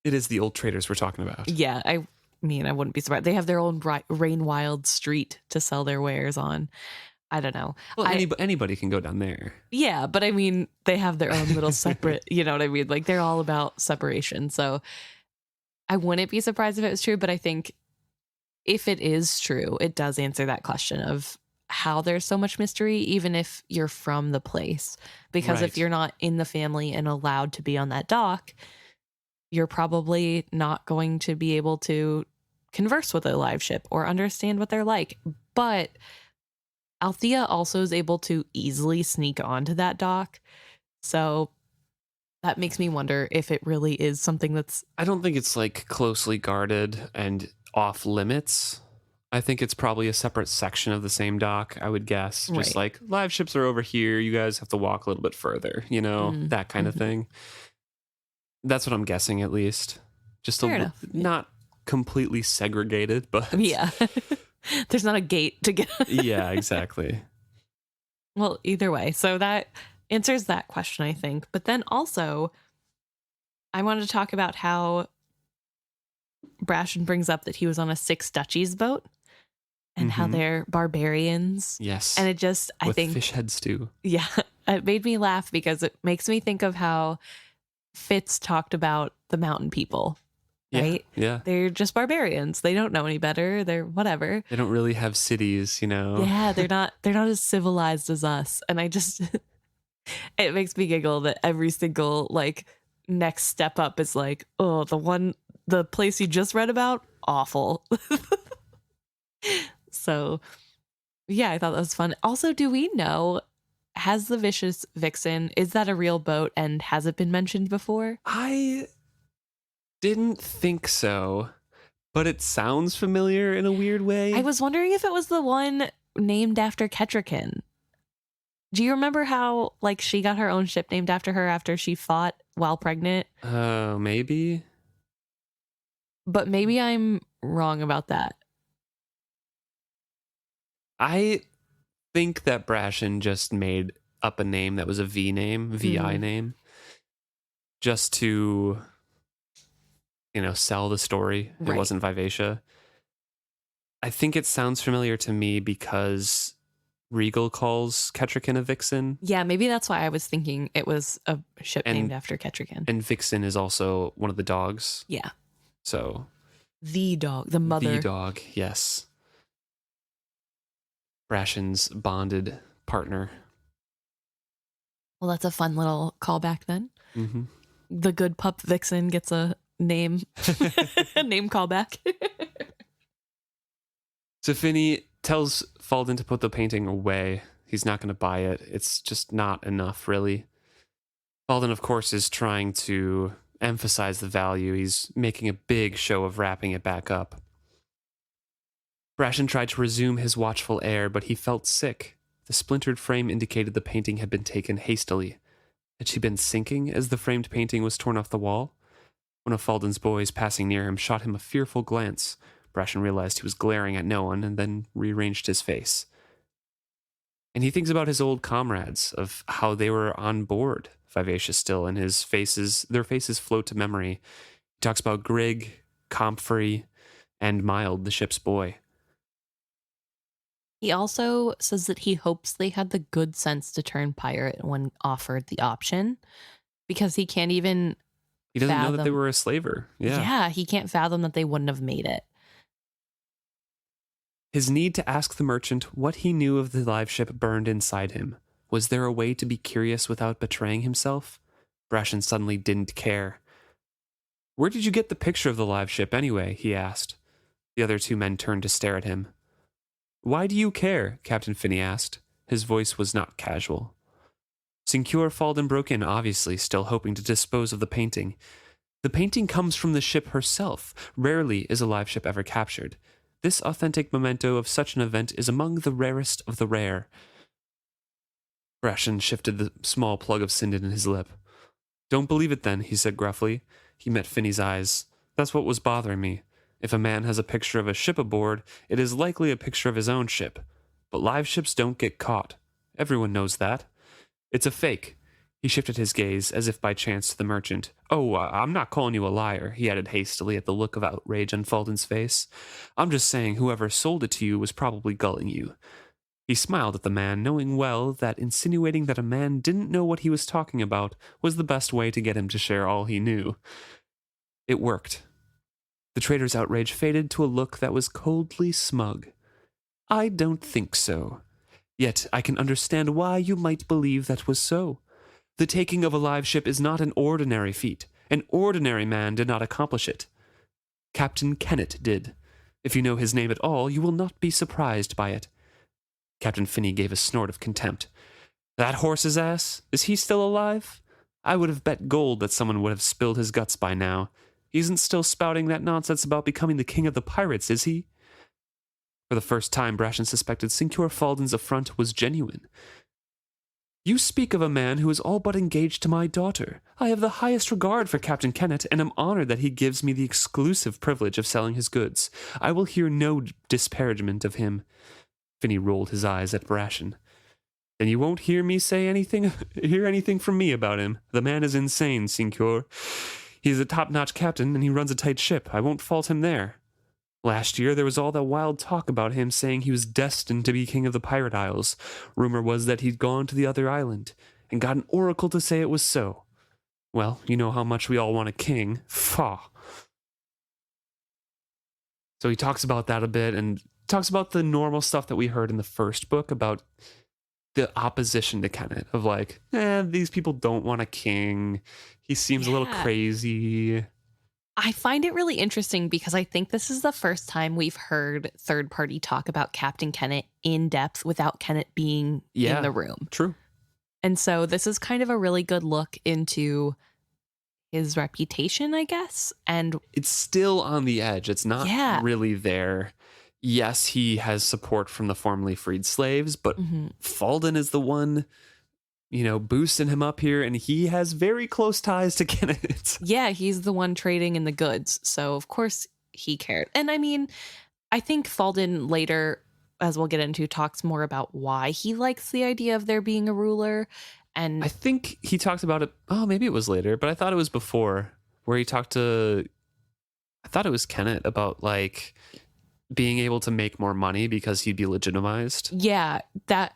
it is the old traders we're talking about.
Yeah, I mean, I wouldn't be surprised. They have their own Rain Wild street to sell their wares on. I don't know.
Well, anybody can go down there.
Yeah, but I mean, they have their own little separate, you know what I mean? Like, they're all about separation. So I wouldn't be surprised if it was true, but I think if it is true, it does answer that question of how there's so much mystery, even if you're from the place. Because if you're not in the family and allowed to be on that dock, you're probably not going to be able to converse with a live ship or understand what they're like. But Althea also is able to easily sneak onto that dock. So that makes me wonder if it really is something that's...
I don't think it's like closely guarded and off limits. I think it's probably a separate section of the same dock, I would guess. Just like, live ships are over here. You guys have to walk a little bit further, you know, that kind of thing. That's what I'm guessing, at least. Just not completely segregated, but...
Yeah. There's not a gate to get...
Yeah, exactly.
Well, either way. So that answers that question, I think. But then also, I wanted to talk about how Brashen brings up that he was on a 6 Duchies boat and how they're barbarians.
Yes.
And it just, I think...
fish head stew.
Yeah. It made me laugh because it makes me think of how Fitz talked about the mountain people. Right?
Yeah.
They're just barbarians. They don't know any better. They're whatever.
They don't really have cities, you know.
Yeah, they're not as civilized as us. And I just it makes me giggle that every single like next step up is like, oh, the place you just read about, awful. So yeah, I thought that was fun. Also, do we know, has the Vicious Vixen, is that a real boat and has it been mentioned before?
I didn't think so, but it sounds familiar in a weird way.
I was wondering if it was the one named after Kettrikin. Do you remember how like she got her own ship named after her after she fought while pregnant?
Maybe.
But maybe I'm wrong about that.
I think that Brashen just made up a name that was a V name, VI name, just to... sell the story. It wasn't Vivacia. I think it sounds familiar to me because Regal calls Kettrikin a vixen.
Yeah, maybe that's why I was thinking it was a ship named after Kettrikin.
And vixen is also one of the dogs.
Yeah.
So.
The dog, the mother.
The dog, yes. Brashen's bonded partner.
Well, that's a fun little callback then.
Mm-hmm.
The good pup vixen gets a name callback.
So Finney tells Falden to put the painting away. He's not going to buy it. It's just not enough, really. Falden, of course, is trying to emphasize the value. He's making a big show of wrapping it back up. Brashen tried to resume his watchful air, but he felt sick. The splintered frame indicated the painting had been taken hastily. Had she been sinking as the framed painting was torn off the wall? One of Falden's boys passing near him shot him a fearful glance. Brashen realized he was glaring at no one and then rearranged his face. And he thinks about his old comrades, of how they were on board Vivacia still, and their faces float to memory. He talks about Grig, Comfrey, and Mild, the ship's boy.
He also says that he hopes they had the good sense to turn pirate when offered the option, because he can't even
He doesn't know that they
fathom-
were a slaver. Yeah.
Yeah, he can't fathom that they wouldn't have made it.
His need to ask the merchant what he knew of the live ship burned inside him. Was there a way to be curious without betraying himself? Brashen suddenly didn't care. Where did you get the picture of the live ship anyway? He asked. The other two men turned to stare at him. Why do you care? Captain Finney asked. His voice was not casual. Sinecure Falden broke in, obviously still hoping to dispose of the painting. The painting comes from the ship herself. Rarely is a live ship ever captured. This authentic memento of such an event is among the rarest of the rare. Brashen shifted the small plug of Sindon in his lip. Don't believe it then, he said gruffly. He met Finney's eyes. That's what was bothering me. If a man has a picture of a ship aboard, it is likely a picture of his own ship. But live ships don't get caught. Everyone knows that. It's a fake. He shifted his gaze, as if by chance, to the merchant. Oh, I'm not calling you a liar, he added hastily at the look of outrage on Falden's face. I'm just saying whoever sold it to you was probably gulling you. He smiled at the man, knowing well that insinuating that a man didn't know what he was talking about was the best way to get him to share all he knew. It worked. The trader's outrage faded to a look that was coldly smug. I don't think so. Yet I can understand why you might believe that was so. The taking of a live ship is not an ordinary feat. An ordinary man did not accomplish it. Captain Kennet did. If you know his name at all, you will not be surprised by it. Captain Finney gave a snort of contempt. That horse's ass? Is he still alive? I would have bet gold that someone would have spilled his guts by now. He isn't still spouting that nonsense about becoming the king of the pirates, is he? For the first time, Brashen suspected Sinecure Falden's affront was genuine. You speak of a man who is all but engaged to my daughter. I have the highest regard for Captain Kennet, and am honored that he gives me the exclusive privilege of selling his goods. I will hear no disparagement of him. Finney rolled his eyes at Brashen. Then you won't hear me say anything from me about him. The man is insane, Sinecure. He's a top-notch captain, and he runs a tight ship. I won't fault him there. Last year, there was all that wild talk about him saying he was destined to be king of the Pirate Isles. Rumor was that he'd gone to the other island, and got an oracle to say it was so. Well, you know how much we all want a king. Faugh. So he talks about that a bit, and talks about the normal stuff that we heard in the first book about the opposition to Kennet, of like, these people don't want a king. He seems a little crazy.
I find it really interesting because I think this is the first time we've heard third party talk about Captain Kennet in depth without Kennet being in the room.
True.
And so this is kind of a really good look into his reputation, I guess. And
it's still on the edge. It's not really there. Yes, he has support from the formerly freed slaves, but Falden is the one, boosting him up here, and he has very close ties to Kennet.
Yeah, he's the one trading in the goods, so of course he cared. And I mean, I think Falden later, as we'll get into, talks more about why he likes the idea of there being a ruler. And
I think he talked about it, maybe it was later, but I thought it was before, where he talked to, I thought it was Kennet, about like being able to make more money because he'd be legitimized.
Yeah, that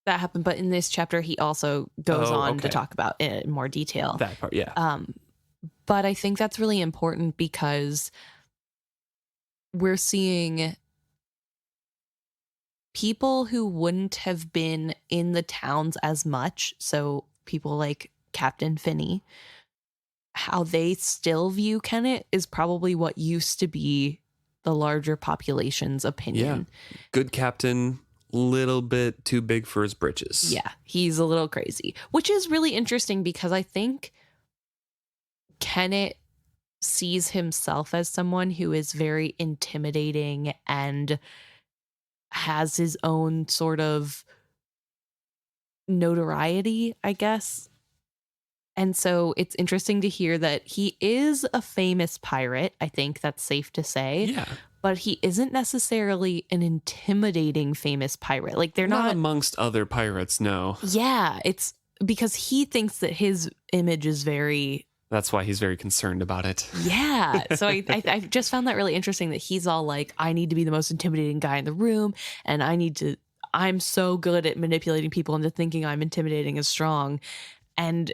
happened. But in this chapter, he also goes on to talk about it in more detail.
That part, yeah.
But I think that's really important because we're seeing people who wouldn't have been in the towns as much. So people like Captain Finney, how they still view Kennet is probably what used to be the larger population's opinion.
Yeah. Good captain, little bit too big for his britches.
Yeah, he's a little crazy, which is really interesting because I think Kennet sees himself as someone who is very intimidating and has his own sort of notoriety, I guess. And so it's interesting to hear that he is a famous pirate. I think that's safe to say.
Yeah.
But he isn't necessarily an intimidating famous pirate. Like they're not
amongst other pirates, no.
Yeah, it's because he thinks that his image is very
That's why he's very concerned about it.
Yeah. So I just found that really interesting that he's all like, I need to be the most intimidating guy in the room, and I'm so good at manipulating people into thinking I'm intimidating and strong. And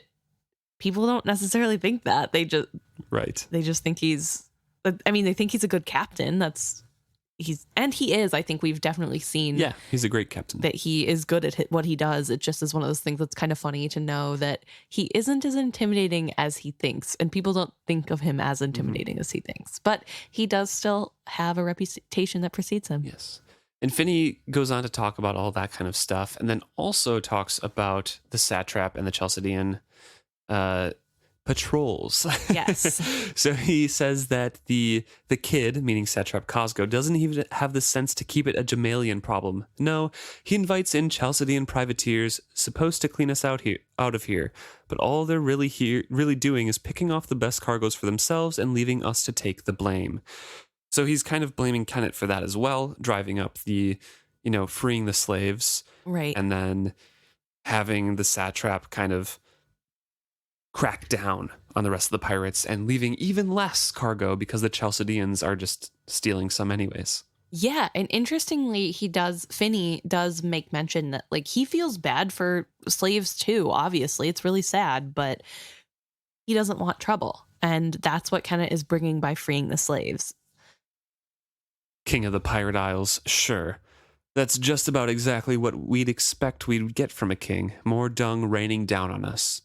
people don't necessarily think that. They just think they think he's a good captain. He is. I think we've definitely seen.
Yeah, he's a great captain.
That he is good at what he does. It just is one of those things that's kind of funny to know that he isn't as intimidating as he thinks, and people don't think of him as intimidating as he thinks. But he does still have a reputation that precedes him.
Yes. And Finney goes on to talk about all that kind of stuff, and then also talks about the satrap and the Chalcedean patrols.
Yes.
So he says that the kid, meaning satrap Cosgo, doesn't even have the sense to keep it a Jamalian problem. No, he invites in Chalcedean privateers supposed to clean us out of here, but all they're really doing is picking off the best cargoes for themselves and leaving us to take the blame. So he's kind of blaming Kennet for that as well, driving up the, freeing the slaves.
Right.
And then having the satrap kind of crack down on the rest of the pirates and leaving even less cargo because the Chalcedeans are just stealing some anyways.
Yeah, and interestingly, Finney does make mention that like he feels bad for slaves too, obviously. It's really sad, but he doesn't want trouble. And that's what Kennet is bringing by freeing the slaves.
King of the Pirate Isles, sure. That's just about exactly what we'd expect we'd get from a king. More dung raining down on us.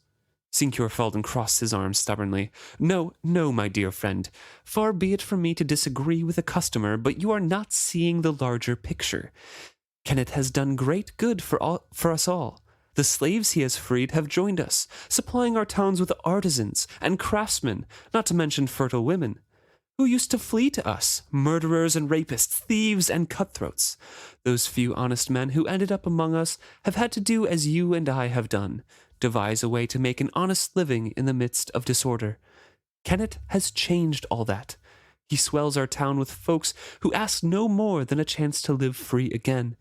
Sinkior Falden crossed his arms stubbornly. No, my dear friend. Far be it from me to disagree with a customer, but you are not seeing the larger picture. Kennet has done great good for us all. The slaves he has freed have joined us, supplying our towns with artisans and craftsmen, not to mention fertile women, who used to flee to us, murderers and rapists, thieves and cutthroats. Those few honest men who ended up among us have had to do as you and I have done, devise a way to make an honest living in the midst of disorder. Kennet has changed all that. He swells our town with folks who ask no more than a chance to live free again.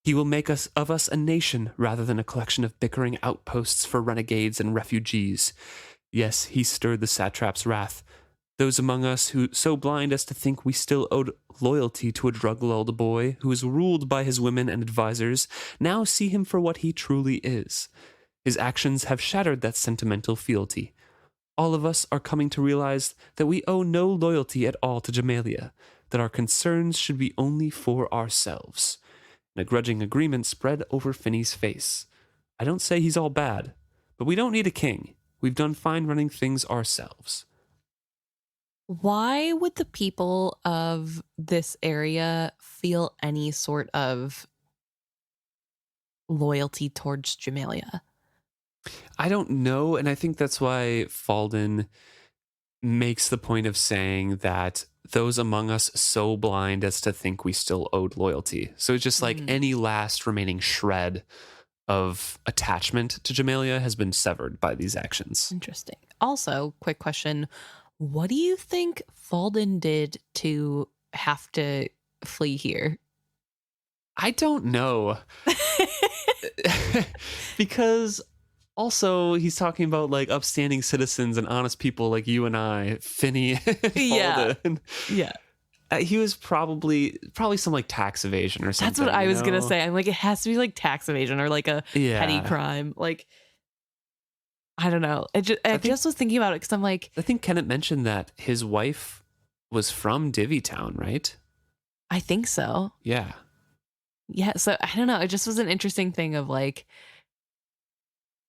He will make of us a nation rather than a collection of bickering outposts for renegades and refugees. Yes, he stirred the satrap's wrath. Those among us who so blind as to think we still owed loyalty to a drug-lulled boy who is ruled by his women and advisors now see him for what he truly is. His actions have shattered that sentimental fealty. All of us are coming to realize that we owe no loyalty at all to Jamalia, that our concerns should be only for ourselves. And a grudging agreement spread over Finney's face. I don't say he's all bad, but we don't need a king. We've done fine running things ourselves.
Why would the people of this area feel any sort of loyalty towards Jamalia?
I don't know, and I think that's why Falden makes the point of saying that those among us so blind as to think we still owed loyalty. So it's just like any last remaining shred of attachment to Jamalia has been severed by these actions.
Interesting. Also, quick question. What do you think Falden did to have to flee here?
I don't know. Because also he's talking about like upstanding citizens and honest people like you and I, Finney. Falden.
Yeah.
He was probably some like tax evasion or something.
That's what I was going to say. I'm like, it has to be like tax evasion or like a petty crime. Like, I don't know. I just was thinking about it because I'm like,
I think Kennet mentioned that his wife was from Divvytown, right?
I think so.
Yeah.
Yeah. So I don't know. It just was an interesting thing of like,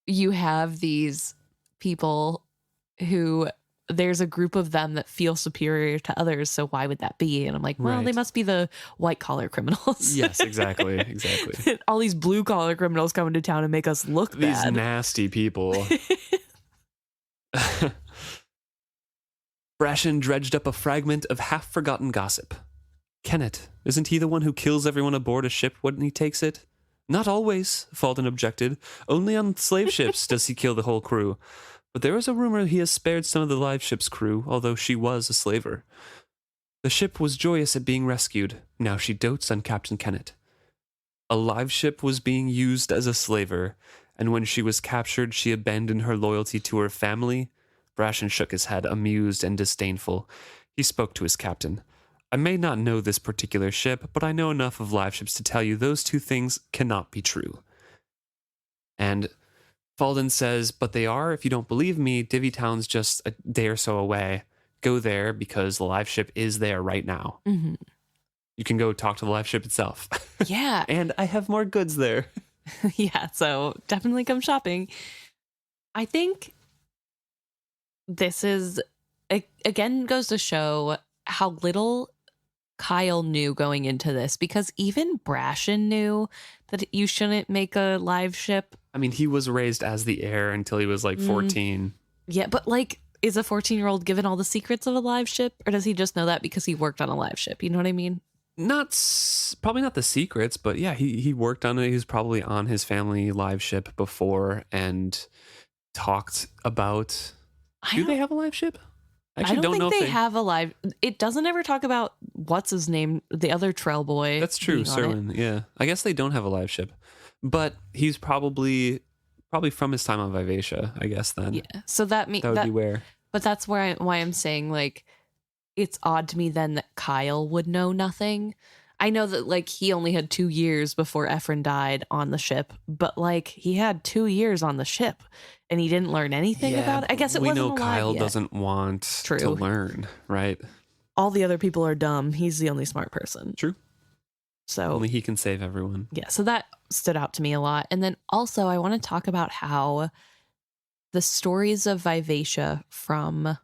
you have these people who there's a group of them that feel superior to others. So why would that be? And I'm like, well, they must be the white collar criminals.
Yes, exactly. Exactly.
All these blue collar criminals come into town and make us look bad.
These nasty people. Brashen dredged up a fragment of half-forgotten gossip. Kennet, isn't he the one who kills everyone aboard a ship when he takes it? Not always, Falden objected. Only on slave ships does he kill the whole crew. But there is a rumor he has spared some of the live ship's crew, although she was a slaver. The ship was joyous at being rescued. Now she dotes on Captain Kennet. A live ship was being used as a slaver, and when she was captured, she abandoned her loyalty to her family, Brashen shook his head, amused and disdainful. He spoke to his captain. I may not know this particular ship, but I know enough of live ships to tell you those two things cannot be true. And Falden says, but they are. If you don't believe me, Divvytown's just a day or so away. Go there because the live ship is there right now.
Mm-hmm.
You can go talk to the live ship itself.
Yeah.
And I have more goods there.
Yeah, so definitely come shopping. I think this is, again, goes to show how little Kyle knew going into this, because even Brashen knew that you shouldn't make a live ship.
I mean, he was raised as the heir until he was like 14.
Yeah, but like, is a 14-year-old given all the secrets of a live ship, or does he just know that because he worked on a live ship? You know what I mean?
Probably not the secrets, but yeah, he worked on it. He was probably on his family live ship before and talked about. Do they have a live ship?
Actually, I don't think they have a live. It doesn't ever talk about what's his name, the other Trail boy.
That's true, Serwin. Yeah, I guess they don't have a live ship, but he's probably from his time on Vivacia, I guess. Then
yeah, so that would
be where.
But that's why I'm saying, like, it's odd to me then that Kyle would know nothing. I know that, like, he only had 2 years before Ephraim died on the ship, but like, he had 2 years on the ship and he didn't learn anything about it. I guess it wasn't alive
yet. We know Kyle
yet.
Doesn't want to learn, right?
All the other people are dumb. He's the only smart person.
True.
So
only he can save everyone.
Yeah, so that stood out to me a lot. And then also I want to talk about how the stories of Vivacia from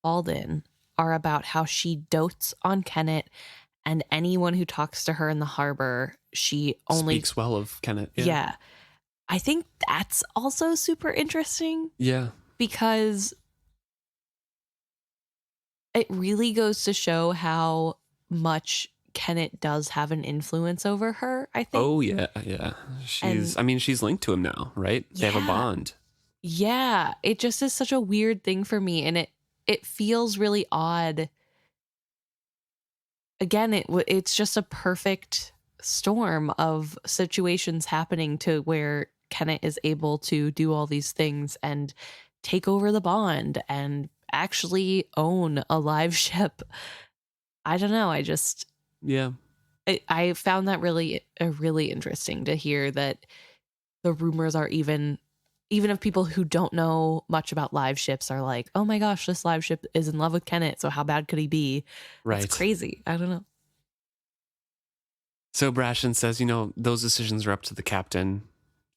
Alden are about how she dotes on Kenneth, and anyone who talks to her in the harbor, she only
speaks well of Kenneth.
Yeah. I think that's also super interesting.
Yeah.
Because it really goes to show how much Kenneth does have an influence over her, I think.
Oh, yeah. She's linked to him now, right? They have a bond.
Yeah. It just is such a weird thing for me. And it feels really odd. Again, it's just a perfect storm of situations happening to where Kenneth is able to do all these things and take over the bond and actually own a live ship. I don't know. I found that really interesting to hear that the rumors are even of people who don't know much about live ships are like, oh my gosh, this live ship is in love with Kenneth, so how bad could he be?
Right.
It's crazy. I don't know.
So Brashen says, those decisions are up to the captain.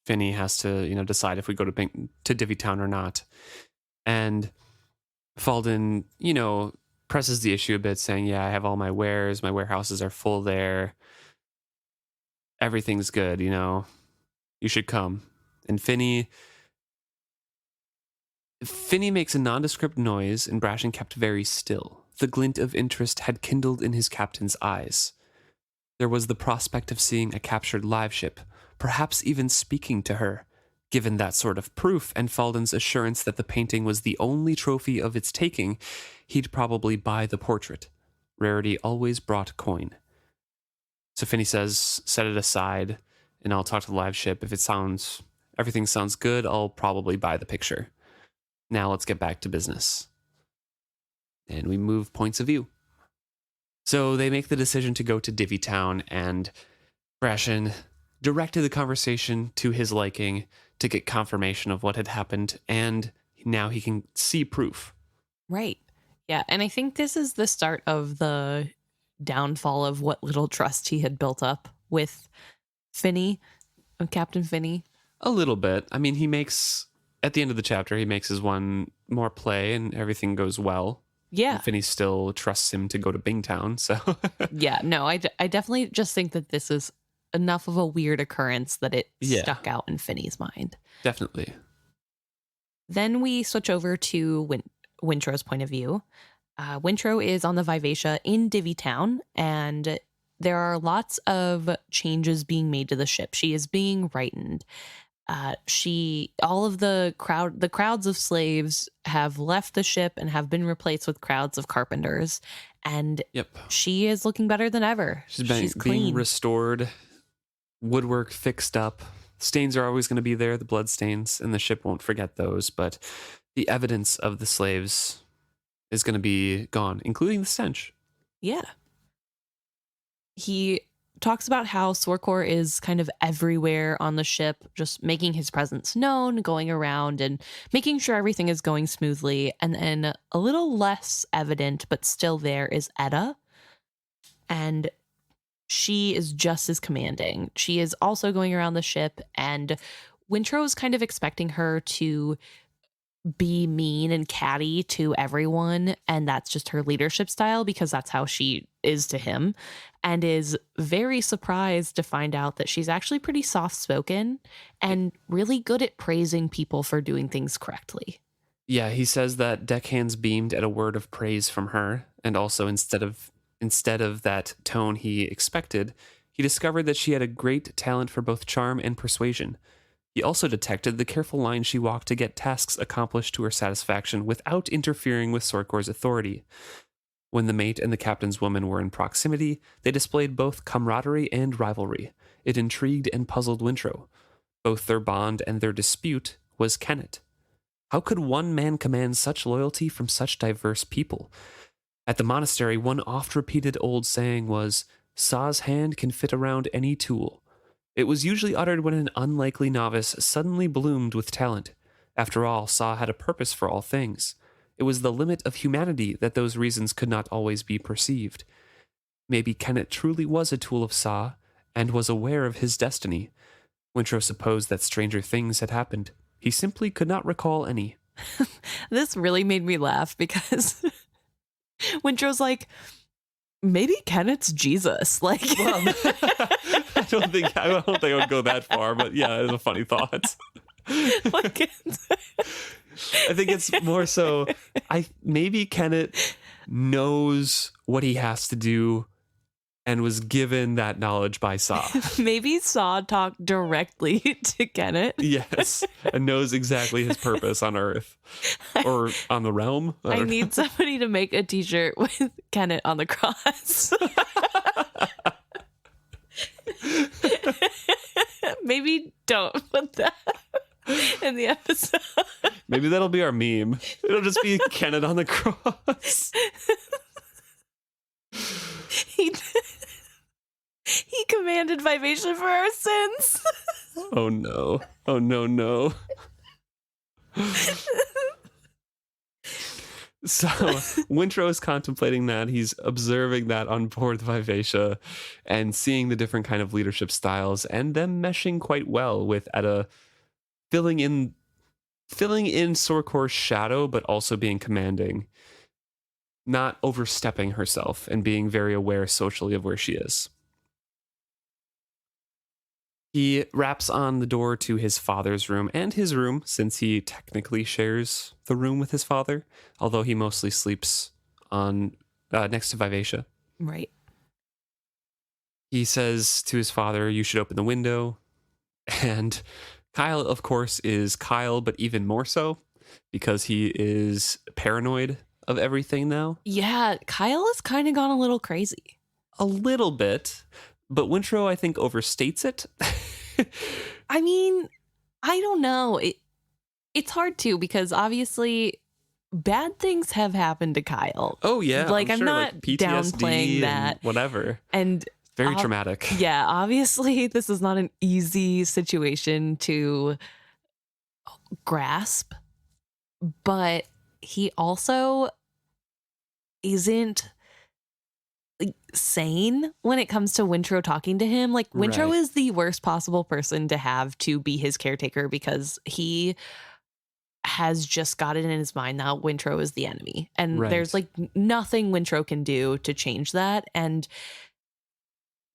Finney has to, decide if we go to Divvytown or not. And Falden, presses the issue a bit, saying, yeah, I have all my wares. My warehouses are full there. Everything's good, you should come. And Finney makes a nondescript noise, and Brashen kept very still. The glint of interest had kindled in his captain's eyes. There was the prospect of seeing a captured live ship, perhaps even speaking to her. Given that sort of proof, and Falden's assurance that the painting was the only trophy of its taking, he'd probably buy the portrait. Rarity always brought coin. So Finney says, set it aside, and I'll talk to the live ship. If everything sounds good, I'll probably buy the picture. Now let's get back to business. And we move points of view. So they make the decision to go to Divvytown, and Brashen directed the conversation to his liking to get confirmation of what had happened, and now he can see proof.
Right. Yeah, and I think this is the start of the downfall of what little trust he had built up with Finney, Captain Finney.
A little bit. I mean, at the end of the chapter, he makes his one more play, and everything goes well.
Yeah.
Finney still trusts him to go to Bingtown, so.
Yeah, no, I definitely just think that this is enough of a weird occurrence that it stuck out in Finney's mind.
Definitely.
Then we switch over to Wintrow's point of view. Wintrow is on the Vivacia in Divvytown, and there are lots of changes being made to the ship. She is being rightened. All of the crowds of slaves have left the ship and have been replaced with crowds of carpenters, and she is looking better than ever. She's clean.
Being restored, woodwork fixed up. Stains are always going to be there, the blood stains, and the ship won't forget those, but the evidence of the slaves is going to be gone, including the stench.
Yeah. He talks about how Sorkor is kind of everywhere on the ship, just making his presence known, going around and making sure everything is going smoothly. And then a little less evident, but still there, is Etta. And she is just as commanding. She is also going around the ship, and Wintrow is kind of expecting her to be mean and catty to everyone, and that's just her leadership style because that's how she is to him, and is very surprised to find out that she's actually pretty soft-spoken and really good at praising people for doing things correctly.
Yeah, he says that deckhands beamed at a word of praise from her, and also instead of that tone he expected, he discovered that she had a great talent for both charm and persuasion. He also detected the careful line she walked to get tasks accomplished to her satisfaction without interfering with Sorkor's authority. When the mate and the captain's woman were in proximity, they displayed both camaraderie and rivalry. It intrigued and puzzled Wintrow. Both their bond and their dispute was Kennet. How could one man command such loyalty from such diverse people? At the monastery, one oft-repeated old saying was, "Saw's hand can fit around any tool." It was usually uttered when an unlikely novice suddenly bloomed with talent. After all, Saw had a purpose for all things. It was the limit of humanity that those reasons could not always be perceived. Maybe Kennet truly was a tool of Saw, and was aware of his destiny. Wintrow supposed that stranger things had happened. He simply could not recall any.
This really made me laugh because Wintrow's like, maybe Kennet's Jesus. Like,
Well, I don't think I would go that far, but yeah, it's a funny thought.
like
I think it's more so maybe Kennet knows what he has to do and was given that knowledge by Saw.
Maybe Saw talked directly to Kennet.
Yes, and knows exactly his purpose on Earth or on the realm.
I need somebody to make a t-shirt with Kennet on the cross. Maybe don't put that in the episode.
Maybe that'll be our meme. It'll just be Kennet on the cross.
He commanded Vivacia for our sins.
Oh no. Oh no. So Wintrow is contemplating that. He's observing that on board Vivacia and seeing the different kind of leadership styles and them meshing quite well with Etta filling in Sorkor's shadow, but also being commanding, not overstepping herself and being very aware socially of where she is. He raps on the door to his father's room and his room, since he technically shares the room with his father, although he mostly sleeps on next to Vivacia.
Right.
He says to his father, "You should open the window." And Kyle, of course, is Kyle, but even more so because he is paranoid of everything now.
Yeah, Kyle has kind of gone a little crazy.
A little bit. But Wintrow, I think, overstates it.
I mean, I don't know. It's hard to, because obviously bad things have happened to Kyle.
Oh, yeah.
Like, I'm
sure,
not
PTSD
downplaying that.
Whatever.
And
very traumatic.
Yeah, obviously this is not an easy situation to grasp. But he also isn't sane when it comes to Wintrow talking to him. Like, Wintrow
Right.
is the worst possible person to have to be his caretaker, because he has just got it in his mind that Wintrow is the enemy, and
Right.
there's like nothing Wintrow can do to change that. And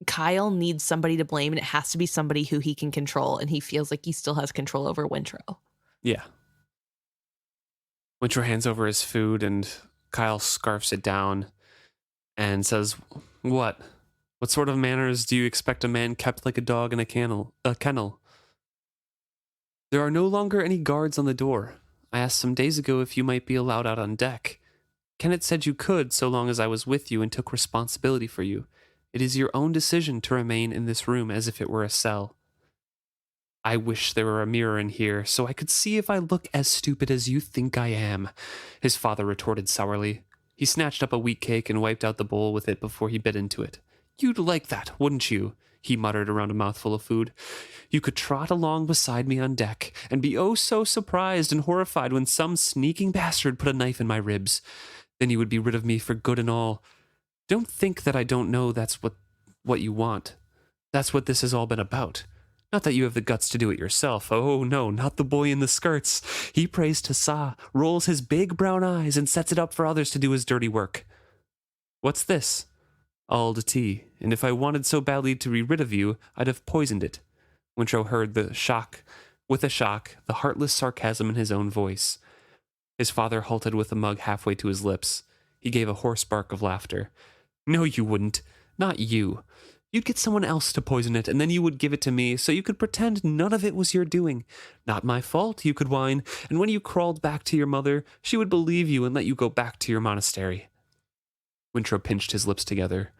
Kyle needs somebody to blame, and it has to be somebody who he can control, and he feels like he still has control over Wintrow.
Yeah. Wintrow hands over his food and Kyle scarfs it down and says, What sort of manners do you expect a man kept like a dog in a kennel? There are no longer any guards on the door. I asked some days ago if you might be allowed out on deck. Kennet said you could, so long as I was with you and took responsibility for you. It is your own decision to remain in this room as if it were a cell. I wish there were a mirror in here so I could see if I look as stupid as you think I am, his father retorted sourly. He snatched up a wheat cake and wiped out the bowl with it before he bit into it. You'd like that, wouldn't you? He muttered around a mouthful of food. You could trot along beside me on deck and be oh so surprised and horrified when some sneaking bastard put a knife in my ribs. Then you would be rid of me for good and all. Don't think that I don't know that's what you want. That's what this has all been about. Not that you have the guts to do it yourself. Oh, no, not the boy in the skirts. He prays to Sa, rolls his big brown eyes, and sets it up for others to do his dirty work. What's this? Ald tea, and if I wanted so badly to be rid of you, I'd have poisoned it. Wintrow heard with a shock, the heartless sarcasm in his own voice. His father halted with the mug halfway to his lips. He gave a hoarse bark of laughter. No, you wouldn't. Not you. You'd get someone else to poison it, and then you would give it to me, so you could pretend none of it was your doing. Not my fault, you could whine, and when you crawled back to your mother, she would believe you and let you go back to your monastery. Wintrow pinched his lips together.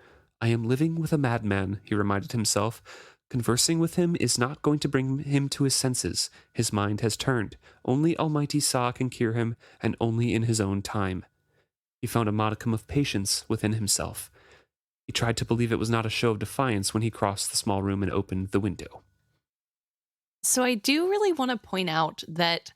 I am living with a madman, he reminded himself. Conversing with him is not going to bring him to his senses. His mind has turned. Only Almighty Sa can cure him, and only in his own time. He found a modicum of patience within himself. He tried to believe it was not a show of defiance when he crossed the small room and opened the window.
So I do really want to point out that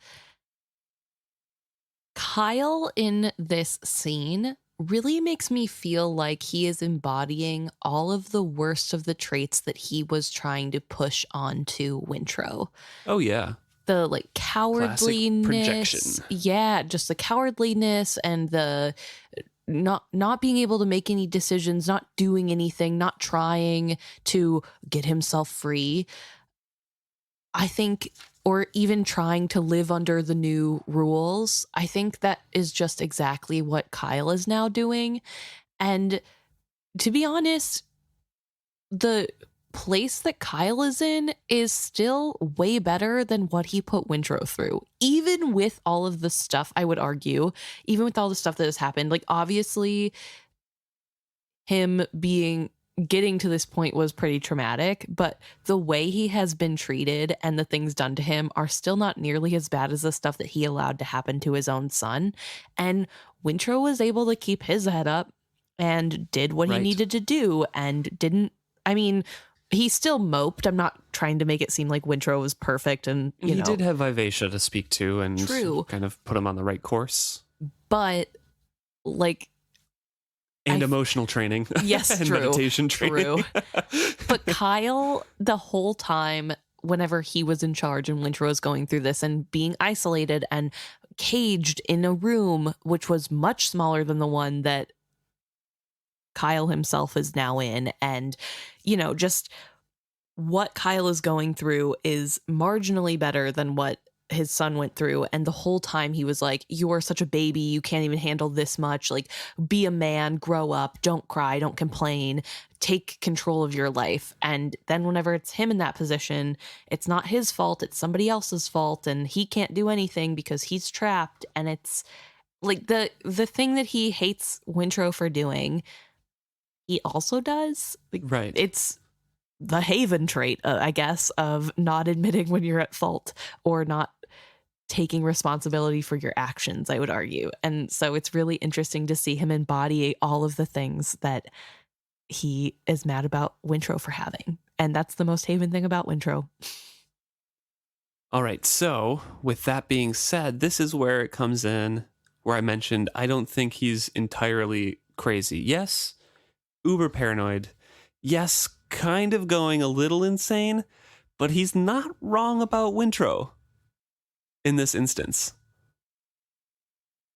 Kyle in this scene really makes me feel like he is embodying all of the worst of the traits that he was trying to push onto Wintrow.
Oh, yeah.
The cowardliness. Yeah, just the cowardliness and the not being able to make any decisions, not doing anything, not trying to get himself free. I think, or even trying to live under the new rules. I think that is just exactly what Kyle is now doing. And to be honest, the place that Kyle is in is still way better than what he put Wintrow through. Even with all of the stuff, I would argue, even with all the stuff that has happened, obviously him getting to this point was pretty traumatic, but the way he has been treated and the things done to him are still not nearly as bad as the stuff that he allowed to happen to his own son. And Wintrow was able to keep his head up and did what he needed to do and he still moped. I'm not trying to make it seem like Wintrow was perfect and,
He did have Vivacia to speak to and
True.
kind of put him on the right course.
But,
emotional training.
Yes,
and
true.
meditation training.
True. But Kyle, the whole time, whenever he was in charge and Wintrow was going through this and being isolated and caged in a room, which was much smaller than the one that Kyle himself is now in, and just what Kyle is going through is marginally better than what his son went through. And the whole time he was like, you are such a baby, you can't even handle this much, be a man, grow up, don't cry, don't complain, take control of your life. And then whenever it's him in that position, it's not his fault, it's somebody else's fault, and he can't do anything because he's trapped. And it's the thing that he hates Wintrow for doing, he also does.
Right.
It's the Haven trait, I guess, of not admitting when you're at fault or not taking responsibility for your actions, I would argue. And so it's really interesting to see him embody all of the things that he is mad about Wintrow for having. And that's the most Haven thing about Wintrow.
All right. So with that being said, this is where it comes in, where I mentioned I don't think he's entirely crazy. Yes, uber paranoid. Yes, kind of going a little insane, but he's not wrong about Wintrow in this instance.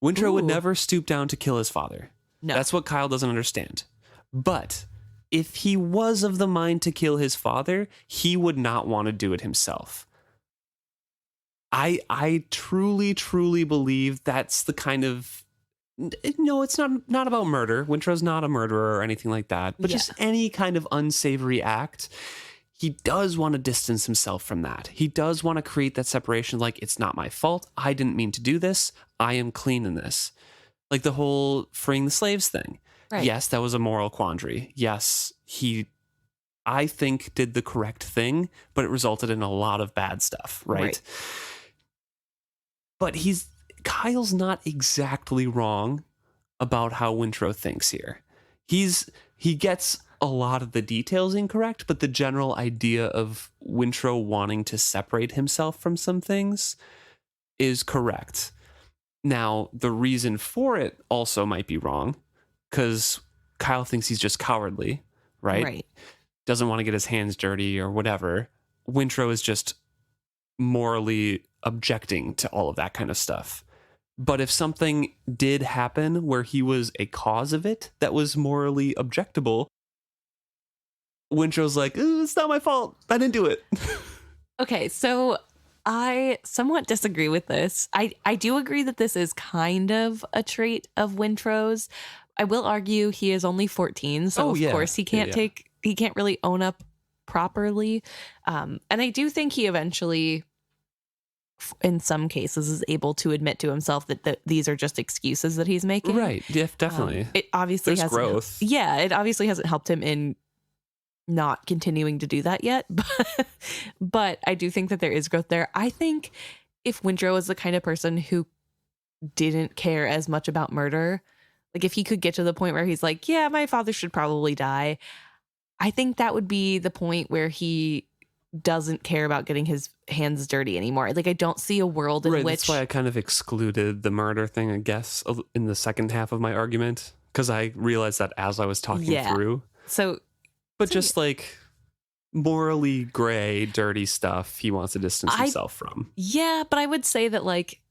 Wintrow would never stoop down to kill his father.
No.
That's what Kyle doesn't understand. But if he was of the mind to kill his father, he would not want to do it himself. I truly, truly believe that's the kind of... No, it's not about murder. Wintrow's not a murderer or anything like that. But just any kind of unsavory act, he does want to distance himself from that. He does want to create that separation, it's not my fault. I didn't mean to do this. I am clean in this. The whole freeing the slaves thing.
Right.
Yes, that was a moral quandary. Yes, he I think did the correct thing, but it resulted in a lot of bad stuff, right? But Kyle's not exactly wrong about how Wintrow thinks here. He gets a lot of the details incorrect, but the general idea of Wintrow wanting to separate himself from some things is correct. Now, the reason for it also might be wrong, because Kyle thinks he's just cowardly, right? Doesn't want to get his hands dirty or whatever. Wintrow is just morally objecting to all of that kind of stuff. But if something did happen where he was a cause of it that was morally objectable, Wintrow's like, it's not my fault. I didn't do it.
Okay, so I somewhat disagree with this. I do agree that this is kind of a trait of Wintrow's. I will argue he is only 14, so of course he can't he can't really own up properly. And I do think he eventually, in some cases, is able to admit to himself that these are just excuses that he's making.
Right. Yeah, definitely.
It obviously
There's growth.
Yeah, it obviously hasn't helped him in not continuing to do that yet. But I do think that there is growth there. I think if Wintrow was the kind of person who didn't care as much about murder, like if he could get to the point where he's like, yeah, my father should probably die, I think that would be the point where he doesn't care about getting his hands dirty anymore. Like I don't see a world in which...
That's why I kind of excluded the murder thing, I guess, in the second half of my argument, because I realized that as I was talking through. But just like morally gray, dirty stuff he wants to distance himself from. Yeah,
but I would say that like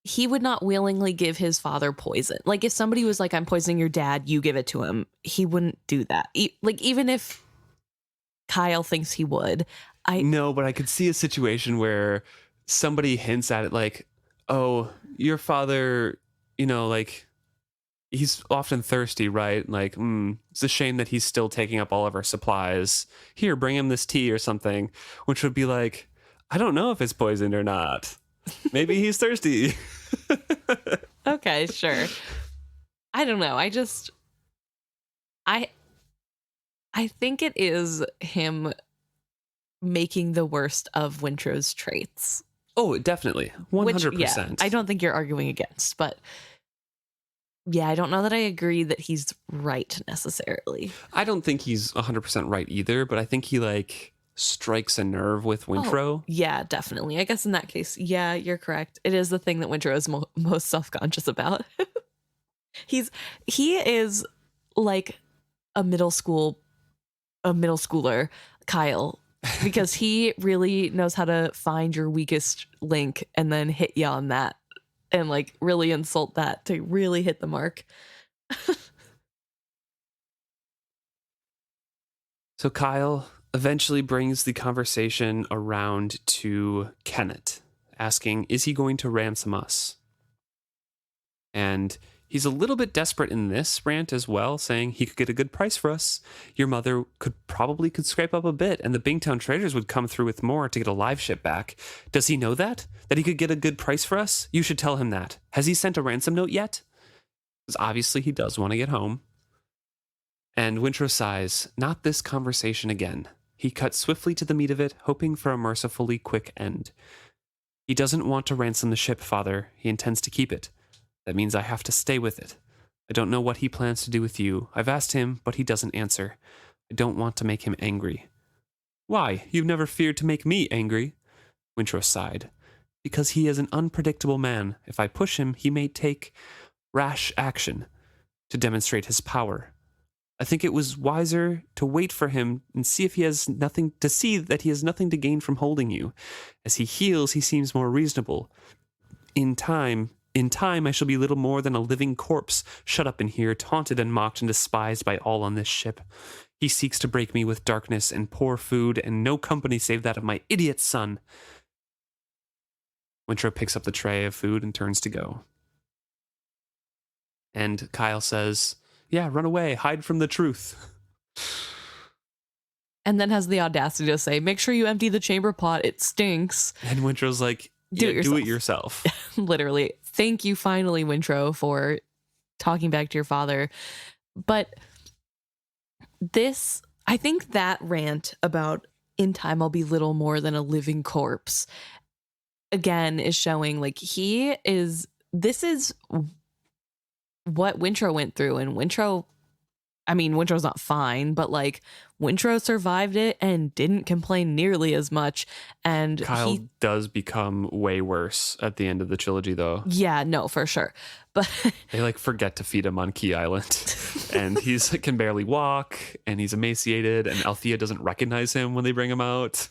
he would not willingly give his father poison. Like if somebody was like, I'm poisoning your dad, you give it to him, he wouldn't do that. Like even if Kyle thinks he would.
No, but I could see a situation where somebody hints at it like, oh, your father, like he's often thirsty, right? Like, it's a shame that he's still taking up all of our supplies. Here, bring him this tea or something, which would be like, I don't know if it's poisoned or not. Maybe he's thirsty.
Okay, sure. I don't know. I think it is him making the worst of Wintrow's traits.
Oh, definitely. 100%.
Which, yeah, I don't think you're arguing against, but yeah, I don't know that I agree that he's right necessarily.
I don't think he's 100% right either, but I think he like strikes a nerve with Wintrow.
Oh, yeah, definitely. I guess in that case, yeah, you're correct. It is the thing that Wintrow is most self-conscious about. He is like a middle schooler, Kyle, because he really knows how to find your weakest link and then hit you on that and like really insult that to really hit the mark.
So Kyle eventually brings the conversation around to Kenneth, asking, is he going to ransom us? And he's a little bit desperate in this rant as well, saying he could get a good price for us. Your mother could scrape up a bit, and the Divvytown traders would come through with more to get a live ship back. Does he know that? That he could get a good price for us? You should tell him that. Has he sent a ransom note yet? Because obviously he does want to get home. And Wintrow sighs, not this conversation again. He cuts swiftly to the meat of it, hoping for a mercifully quick end. He doesn't want to ransom the ship, Father. He intends to keep it. That means I have to stay with it. I don't know what he plans to do with you. I've asked him, but he doesn't answer. I don't want to make him angry. Why? You've never feared to make me angry? Wintrow sighed. Because he is an unpredictable man. If I push him, he may take rash action to demonstrate his power. I think it was wiser to wait for him and see that he has nothing to gain from holding you. As he heals, he seems more reasonable. In time, I shall be little more than a living corpse, shut up in here, taunted and mocked and despised by all on this ship. He seeks to break me with darkness and poor food and no company save that of my idiot son. Wintrow picks up the tray of food and turns to go. And Kyle says, yeah, run away, hide from the truth.
And then has the audacity to say, make sure you empty the chamber pot, it stinks.
And Wintrow's like, do it yourself.
Literally. Thank you finally, Wintrow, for talking back to your father. But this, I think that rant about in time I'll be little more than a living corpse again is showing like this is what Wintrow went through, and Wintrow's not fine, but like Wintrow survived it and didn't complain nearly as much. And
Kyle does become way worse at the end of the trilogy, though.
Yeah, no, for sure. But
they like forget to feed him on Key Island, and he's can barely walk, and he's emaciated, and Althea doesn't recognize him when they bring him out.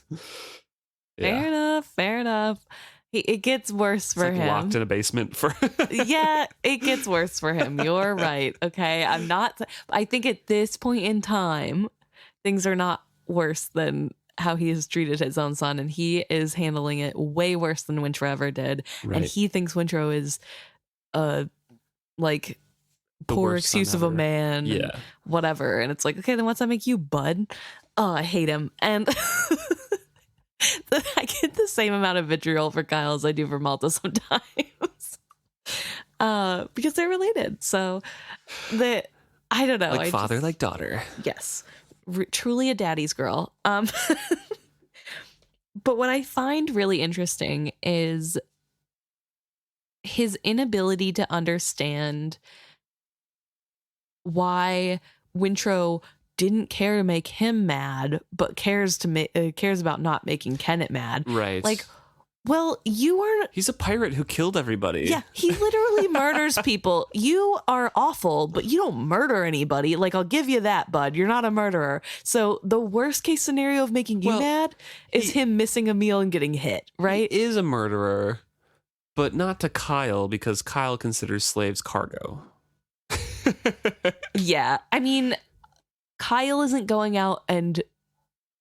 Fair enough. It gets worse for him.
Locked in a basement for.
Yeah, it gets worse for him. You're right. Okay, I think at this point in time, things are not worse than how he has treated his own son, and he is handling it way worse than Wintrow ever did. Right. And he thinks Wintrow is like poor excuse of a man, and whatever. And it's like, okay, then what's that make you, bud? Oh, I hate him. And I get the same amount of vitriol for Kyle as I do for Malta sometimes, because they're related. So I don't know,
like father, like daughter.
Yes, truly a daddy's girl. But what I find really interesting is his inability to understand why Wintrow didn't care to make him mad, but cares about not making Kennit mad.
Right.
Like, well, he's
a pirate who killed everybody.
Yeah, he literally murders people. You are awful, but you don't murder anybody. Like, I'll give you that, bud. You're not a murderer. So the worst case scenario of making you mad is him missing a meal and getting hit, right?
He is a murderer, but not to Kyle, because Kyle considers slaves cargo.
Yeah, I mean, Kyle isn't going out and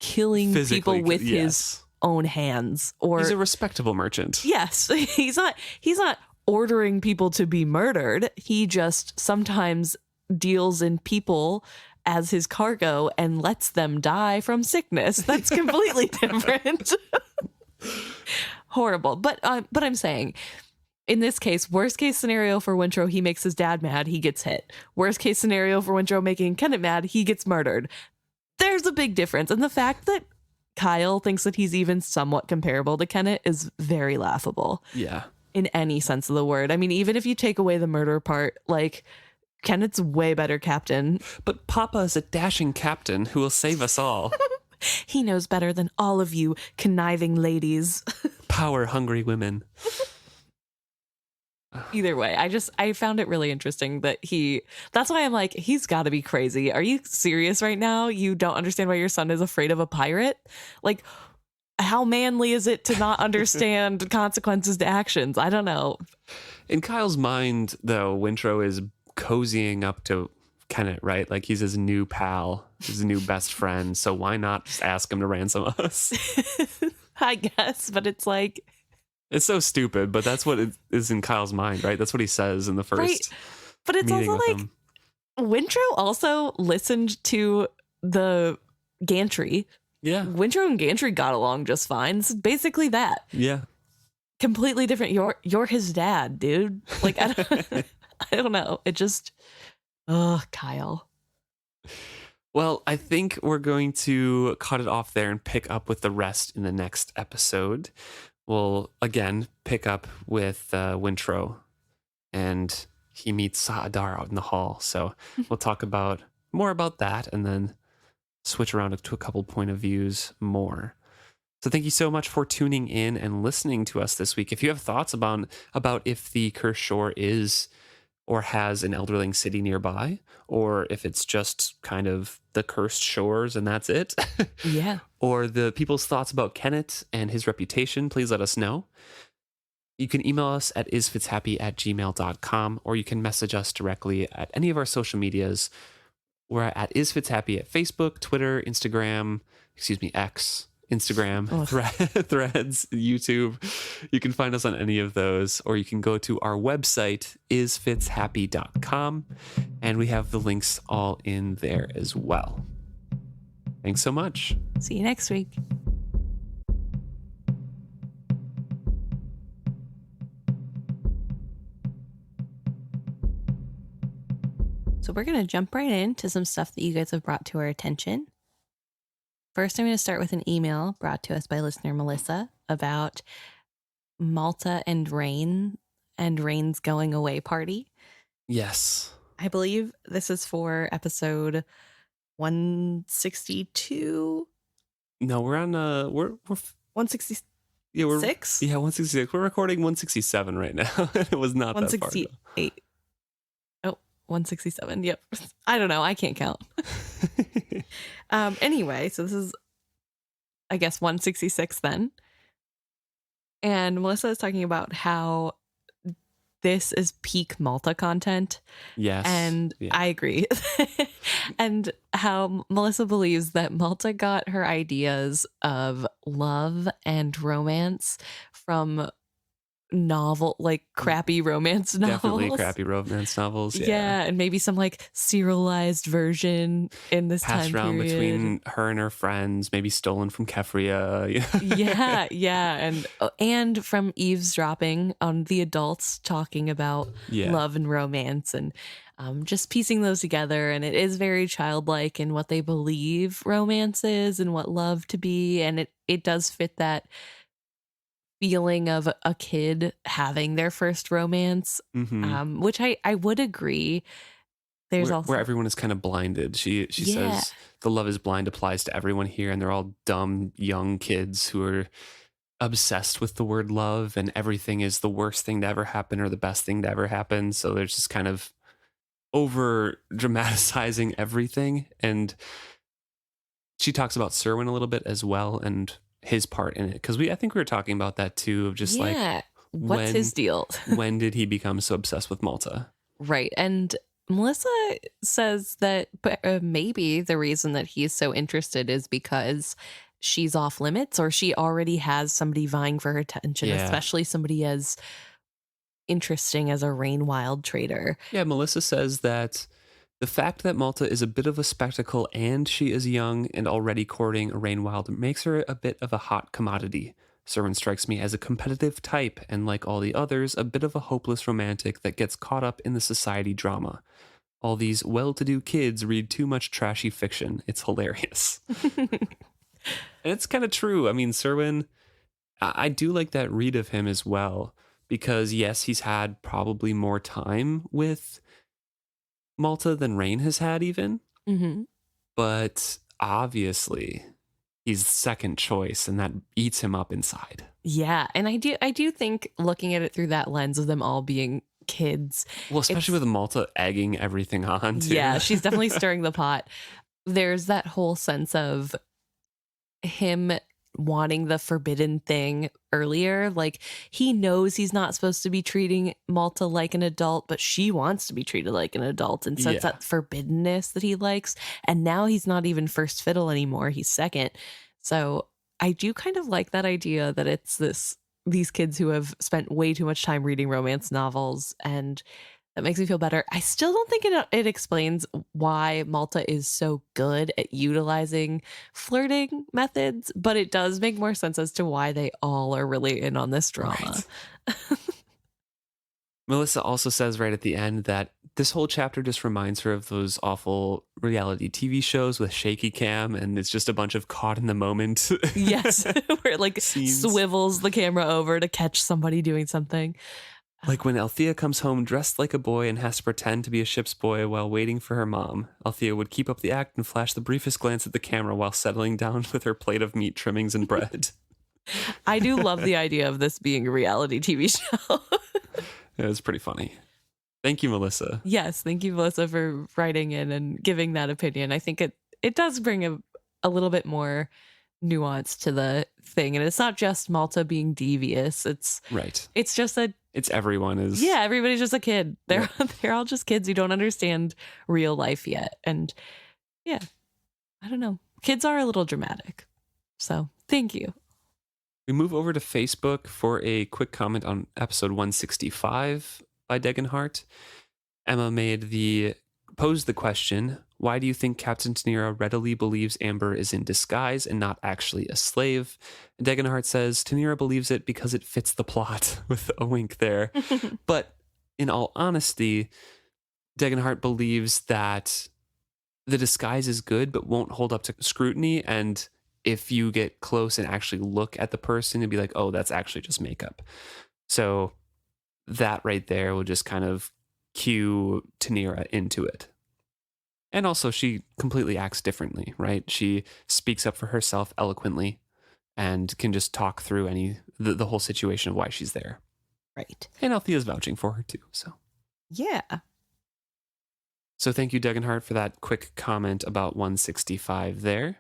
killing people with his own hands, or
he's a respectable merchant.
Yes, he's not ordering people to be murdered. He just sometimes deals in people as his cargo and lets them die from sickness. That's completely different. Horrible. But I'm saying, in this case, worst case scenario for Wintrow, he makes his dad mad, he gets hit. Worst case scenario for Wintrow making Kennit mad, he gets murdered. There's a big difference. And the fact that Kyle thinks that he's even somewhat comparable to Kennit is very laughable.
Yeah.
In any sense of the word. I mean, even if you take away the murder part, like, Kennit's way better captain.
But Papa is a dashing captain who will save us all.
He knows better than all of you conniving ladies.
Power-hungry women.
Either way, I found it really interesting that that's why I'm like, he's got to be crazy. Are you serious right now? You don't understand why your son is afraid of a pirate? Like, how manly is it to not understand consequences to actions? I don't know.
In Kyle's mind, though, Wintrow is cozying up to Kennit, right? Like, he's his new pal, his new best friend. So why not just ask him to ransom us?
I guess, but it's like,
it's so stupid, but that's what it is in Kyle's mind, right? That's what he says in the first. Right.
But it's also like, Wintrow also listened to the gantry.
Yeah.
Wintrow and gantry got along just fine. It's basically that.
Yeah.
Completely different. You're his dad, dude. Like, I don't know. It just, Kyle.
Well, I think we're going to cut it off there and pick up with the rest in the next episode. We'll, again, pick up with Wintrow, and he meets Sa'adar out in the hall. So we'll talk more about that, and then switch around to a couple point of views more. So thank you so much for tuning in and listening to us this week. If you have thoughts about if the Cursed Shore is or has an Elderling city nearby, or if it's just kind of the Cursed Shores and that's it.
Yeah.
Or the people's thoughts about Kennit and his reputation, please let us know. You can email us at isfitshappy@gmail.com, or you can message us directly at any of our social medias. We're at isfitshappy at Facebook, Twitter, Instagram, X, Instagram, Threads, YouTube. You can find us on any of those, or you can go to our website, isfitshappy.com, and we have the links all in there as well. Thanks so much.
See you next week. So we're going to jump right into some stuff that you guys have brought to our attention. First, I'm going to start with an email brought to us by listener Melissa about Malta and Rain's going away party.
Yes.
I believe this is for episode 162.
No, we're on we're
166.
yeah, 166. We're recording 167 right now. It was not that far ago.
168. Oh, 167. Yep. I don't know. I can't count. Anyway, so this is, I guess, 166 then. And Melissa is talking about how this is peak Malta content.
Yes.
And
yeah.
I agree. And how Melissa believes that Malta got her ideas of love and romance from crappy romance novels.
Definitely crappy romance novels.
Yeah, and maybe some serialized version in this
passed
time
around
period.
between her and her friends, maybe stolen from Kefria.
yeah, and from eavesdropping on the adults talking about love and romance, and just piecing those together. And it is very childlike in what they believe romance is and what love to be, and it does fit that feeling of a kid having their first romance, which I would agree. There's also
where everyone is kind of blinded. She says the love is blind applies to everyone here, and they're all dumb young kids who are obsessed with the word love, and everything is the worst thing to ever happen or the best thing to ever happen. So they're just kind of over dramatizing everything. And she talks about Serwyn a little bit as well, and his part in it, because I think we were talking about that too, of just
what's his deal?
When did he become so obsessed with Malta?
Right. And Melissa says that maybe the reason that he's so interested is because she's off limits, or she already has somebody vying for her attention, especially somebody as interesting as a Rainwild trader.
Yeah, Melissa says that the fact that Malta is a bit of a spectacle and she is young and already courting a Rainwild makes her a bit of a hot commodity. Serwyn strikes me as a competitive type and, like all the others, a bit of a hopeless romantic that gets caught up in the society drama. All these well-to-do kids read too much trashy fiction. It's hilarious. And it's kind of true. I mean, Serwyn, I do like that read of him as well, because yes, he's had probably more time with Malta than Rain has had even. But obviously he's second choice, and that eats him up inside. Yeah.
And I do think, looking at it through that lens of them all being kids,
well, especially with Malta egging everything on too.
Yeah, she's definitely stirring the pot. There's that whole sense of him wanting the forbidden thing earlier. Like, he knows he's not supposed to be treating Malta like an adult, but she wants to be treated like an adult, and so it's that forbiddenness that he likes. And now he's not even first fiddle anymore, he's second. So I do kind of like that idea that it's these kids who have spent way too much time reading romance novels, and that makes me feel better. I still don't think it explains why Malta is so good at utilizing flirting methods, but it does make more sense as to why they all are really in on this drama.
Right. Melissa also says right at the end that this whole chapter just reminds her of those awful reality TV shows with shaky cam, and it's just a bunch of caught in the moment.
Yes, where it swivels the camera over to catch somebody doing something.
Like when Althea comes home dressed like a boy and has to pretend to be a ship's boy while waiting for her mom. Althea would keep up the act and flash the briefest glance at the camera while settling down with her plate of meat trimmings and bread.
I do love the idea of this being a reality TV show.
It was pretty funny. Thank you, Melissa.
Yes, thank you, Melissa, for writing in and giving that opinion. I think it does bring a little bit more nuance to the thing, and it's not just Malta being devious. It's just that
it's everyone is.
Yeah, everybody's just a kid. They're all just kids who don't understand real life yet. And yeah, I don't know. Kids are a little dramatic. So thank you.
We move over to Facebook for a quick comment on episode 165 by Degenhart. Emma posed the question, why do you think Captain Tennira readily believes Amber is in disguise and not actually a slave? And Degenhart says, Tennira believes it because it fits the plot, with a wink there. But in all honesty, Degenhart believes that the disguise is good but won't hold up to scrutiny, and if you get close and actually look at the person, you'd be like, oh, that's actually just makeup. So that right there will just kind of cue Tanira into it. And also, she completely acts differently, right? She speaks up for herself eloquently and can just talk through the whole situation of why she's there.
Right.
And Althea's vouching for her too. So
yeah.
So thank you, Degenhart, for that quick comment about 165 there,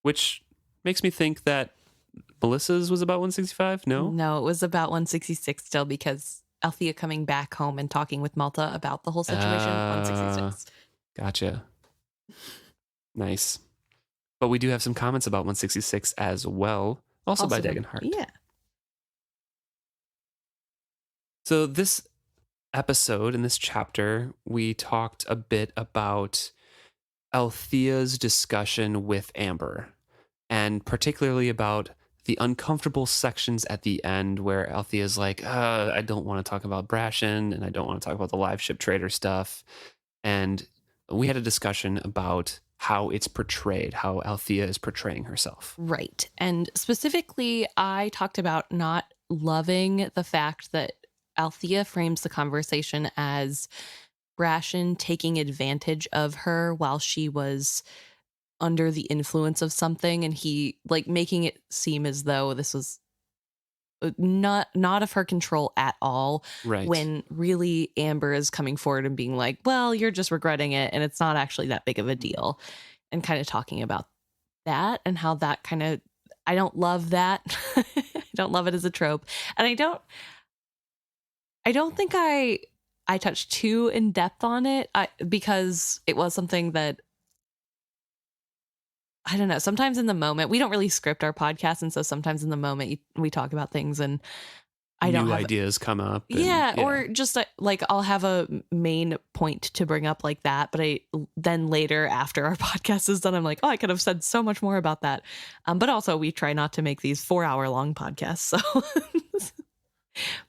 which makes me think that Melissa's was about 165.
No, it was about 166 still, because Althea coming back home and talking with Malta about the whole situation. 166.
Gotcha. Nice. But we do have some comments about 166 as well, also by Degenhart.
Yeah.
So this episode, in this chapter, we talked a bit about Althea's discussion with Amber, and particularly about the uncomfortable sections at the end where Althea's like, I don't want to talk about Brashen, and I don't want to talk about the Liveship Trader stuff. And we had a discussion about how it's portrayed, how Althea is portraying herself.
Right. And specifically, I talked about not loving the fact that Althea frames the conversation as Brashen taking advantage of her while she was under the influence of something, and he like making it seem as though this was not of her control at all.
Right.
When really Amber is coming forward and being like, well, you're just regretting it and it's not actually that big of a deal, and kind of talking about that and how that kind of, I don't love that. I don't love it as a trope. And I don't think I touched too in depth on it, because it was something that, I don't know, sometimes in the moment, we don't really script our podcast. And so sometimes in the moment we talk about things and I don't have
ideas come up.
Yeah. Or just like I'll have a main point to bring up like that. But then later after our podcast is done, I'm like, oh, I could have said so much more about that. But also we try not to make these 4-hour long podcasts. So,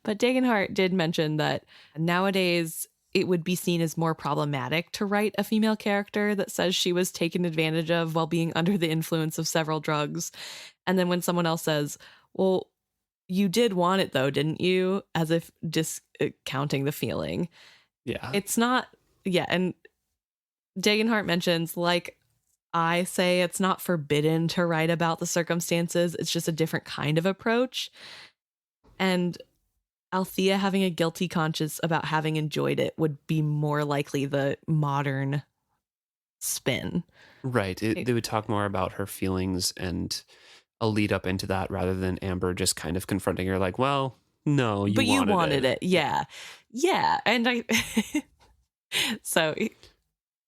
but Degenhart did mention that nowadays it would be seen as more problematic to write a female character that says she was taken advantage of while being under the influence of several drugs. And then when someone else says, well, you did want it though, didn't you? As if discounting the feeling.
Yeah.
It's not. Yeah. And Degenhart mentions, like I say, it's not forbidden to write about the circumstances. It's just a different kind of approach. And Althea having a guilty conscience about having enjoyed it would be more likely the modern spin.
Right. They would talk more about her feelings and a lead up into that rather than Amber just kind of confronting her like, well, no, you wanted it.
Yeah. Yeah. And so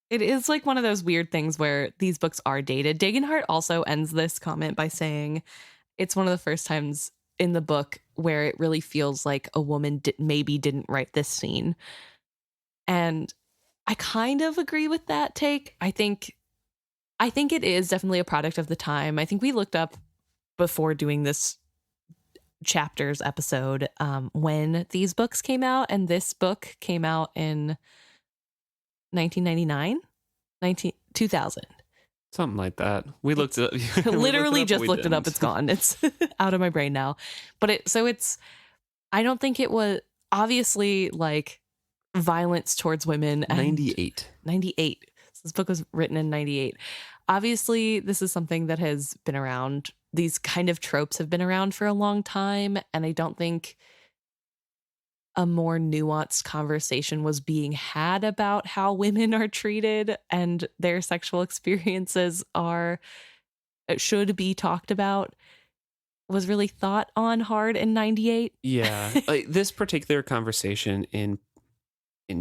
it is like one of those weird things where these books are dated. Degenhart also ends this comment by saying it's one of the first times in the book where it really feels like a woman maybe didn't write this scene. And I kind of agree with that take. I think it is definitely a product of the time. I think we looked up before doing this chapters episode when these books came out, and this book came out in 1999, 2000.
Something like that. We looked it up.
Literally just looked it up. It's gone. It's out of my brain now. But I don't think it was obviously like violence towards women.
98.
98. So this book was written in 98. Obviously, this is something that has been around. These kind of tropes have been around for a long time. And I don't think a more nuanced conversation was being had about how women are treated and their sexual experiences should be talked about, was really thought on hard in 98.
Yeah. Like this particular conversation in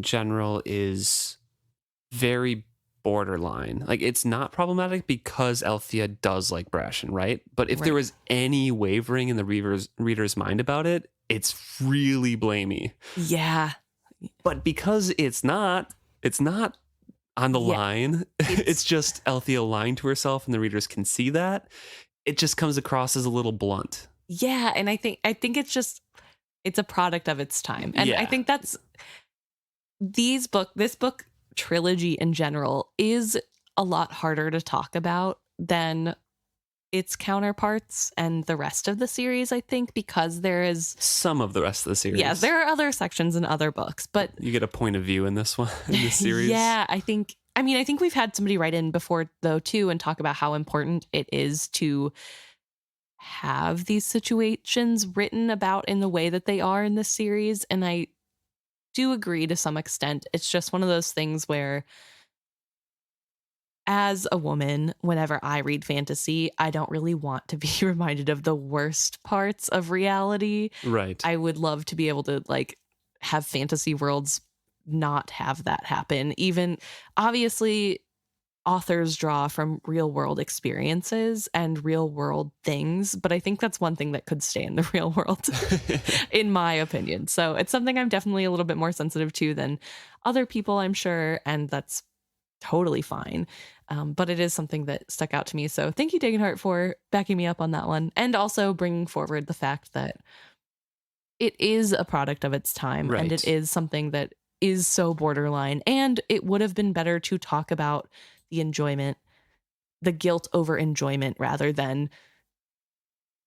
general is very borderline. Like it's not problematic because Althea does like Brashen, right? But if there was any wavering in the reader's mind about it, it's really blamey.
Yeah.
But because it's not on the line. It's just Althea lying to herself and the readers can see that. It just comes across as a little blunt.
Yeah. And I think it's a product of its time. And I think that's this book trilogy in general is a lot harder to talk about than its counterparts and the rest of the series, I think, because there is
some of the rest of the series.
Yeah, there are other sections in other books, but
you get a point of view in this one, in this series.
Yeah, I think we've had somebody write in before though too and talk about how important it is to have these situations written about in the way that they are in this series, and I do agree to some extent. It's just one of those things where, as a woman, whenever I read fantasy, I don't really want to be reminded of the worst parts of reality.
Right.
I would love to be able to like have fantasy worlds not have that happen. Even obviously authors draw from real world experiences and real world things, but I think that's one thing that could stay in the real world in my opinion. So it's something I'm definitely a little bit more sensitive to than other people, I'm sure, and that's totally fine. But it is something that stuck out to me. So thank you, Dagenhart, for backing me up on that one. And also bringing forward the fact that it is a product of its time.
Right.
And it is something that is so borderline. And it would have been better to talk about the enjoyment, the guilt over enjoyment, rather than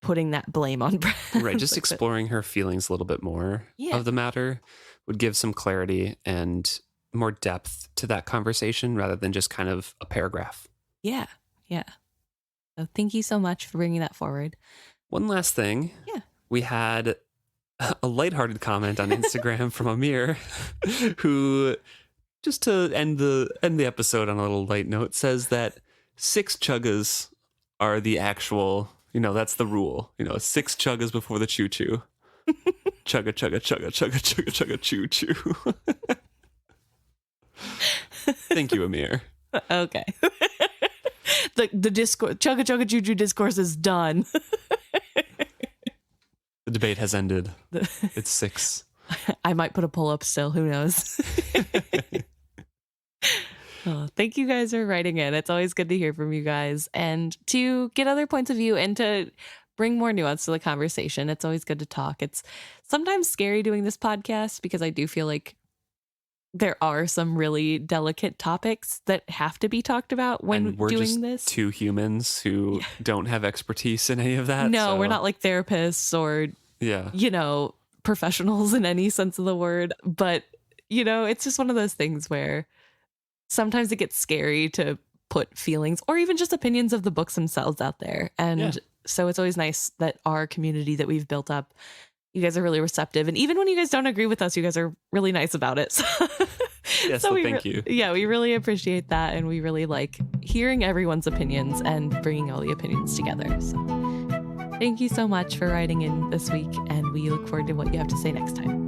putting that blame on Brad.
Right. Just exploring her feelings a little bit more of the matter would give some clarity and more depth to that conversation rather than just kind of a paragraph.
Yeah. Yeah. So thank you so much for bringing that forward.
One last thing.
Yeah.
We had a lighthearted comment on Instagram from Amir, who, just to end the episode on a little light note, says that 6 chuggas are the actual, that's the rule. 6 chuggas before the choo-choo. Chugga, chugga, chugga, chugga, chugga, chugga, choo-choo. Thank you, Amir.
Okay. The discourse, chugga chugga choo choo discourse is done.
The debate has ended. It's 6.
I might put a pull up still. Who knows? Oh, thank you guys for writing in. It's always good to hear from you guys and to get other points of view and to bring more nuance to the conversation. It's always good to talk. It's sometimes scary doing this podcast because I do feel like there are some really delicate topics that have to be talked about when
and we're
doing
just
this.
2 humans who don't have expertise in any of that.
No,
so.
We're not like therapists or, professionals in any sense of the word. But, it's just one of those things where sometimes it gets scary to put feelings or even just opinions of the books themselves out there. And so it's always nice that our community that we've built up, you guys are really receptive. And even when you guys don't agree with us, you guys are really nice about it. So,
thank you.
Yeah, we really appreciate that. And we really like hearing everyone's opinions and bringing all the opinions together. So thank you so much for writing in this week. And we look forward to what you have to say next time.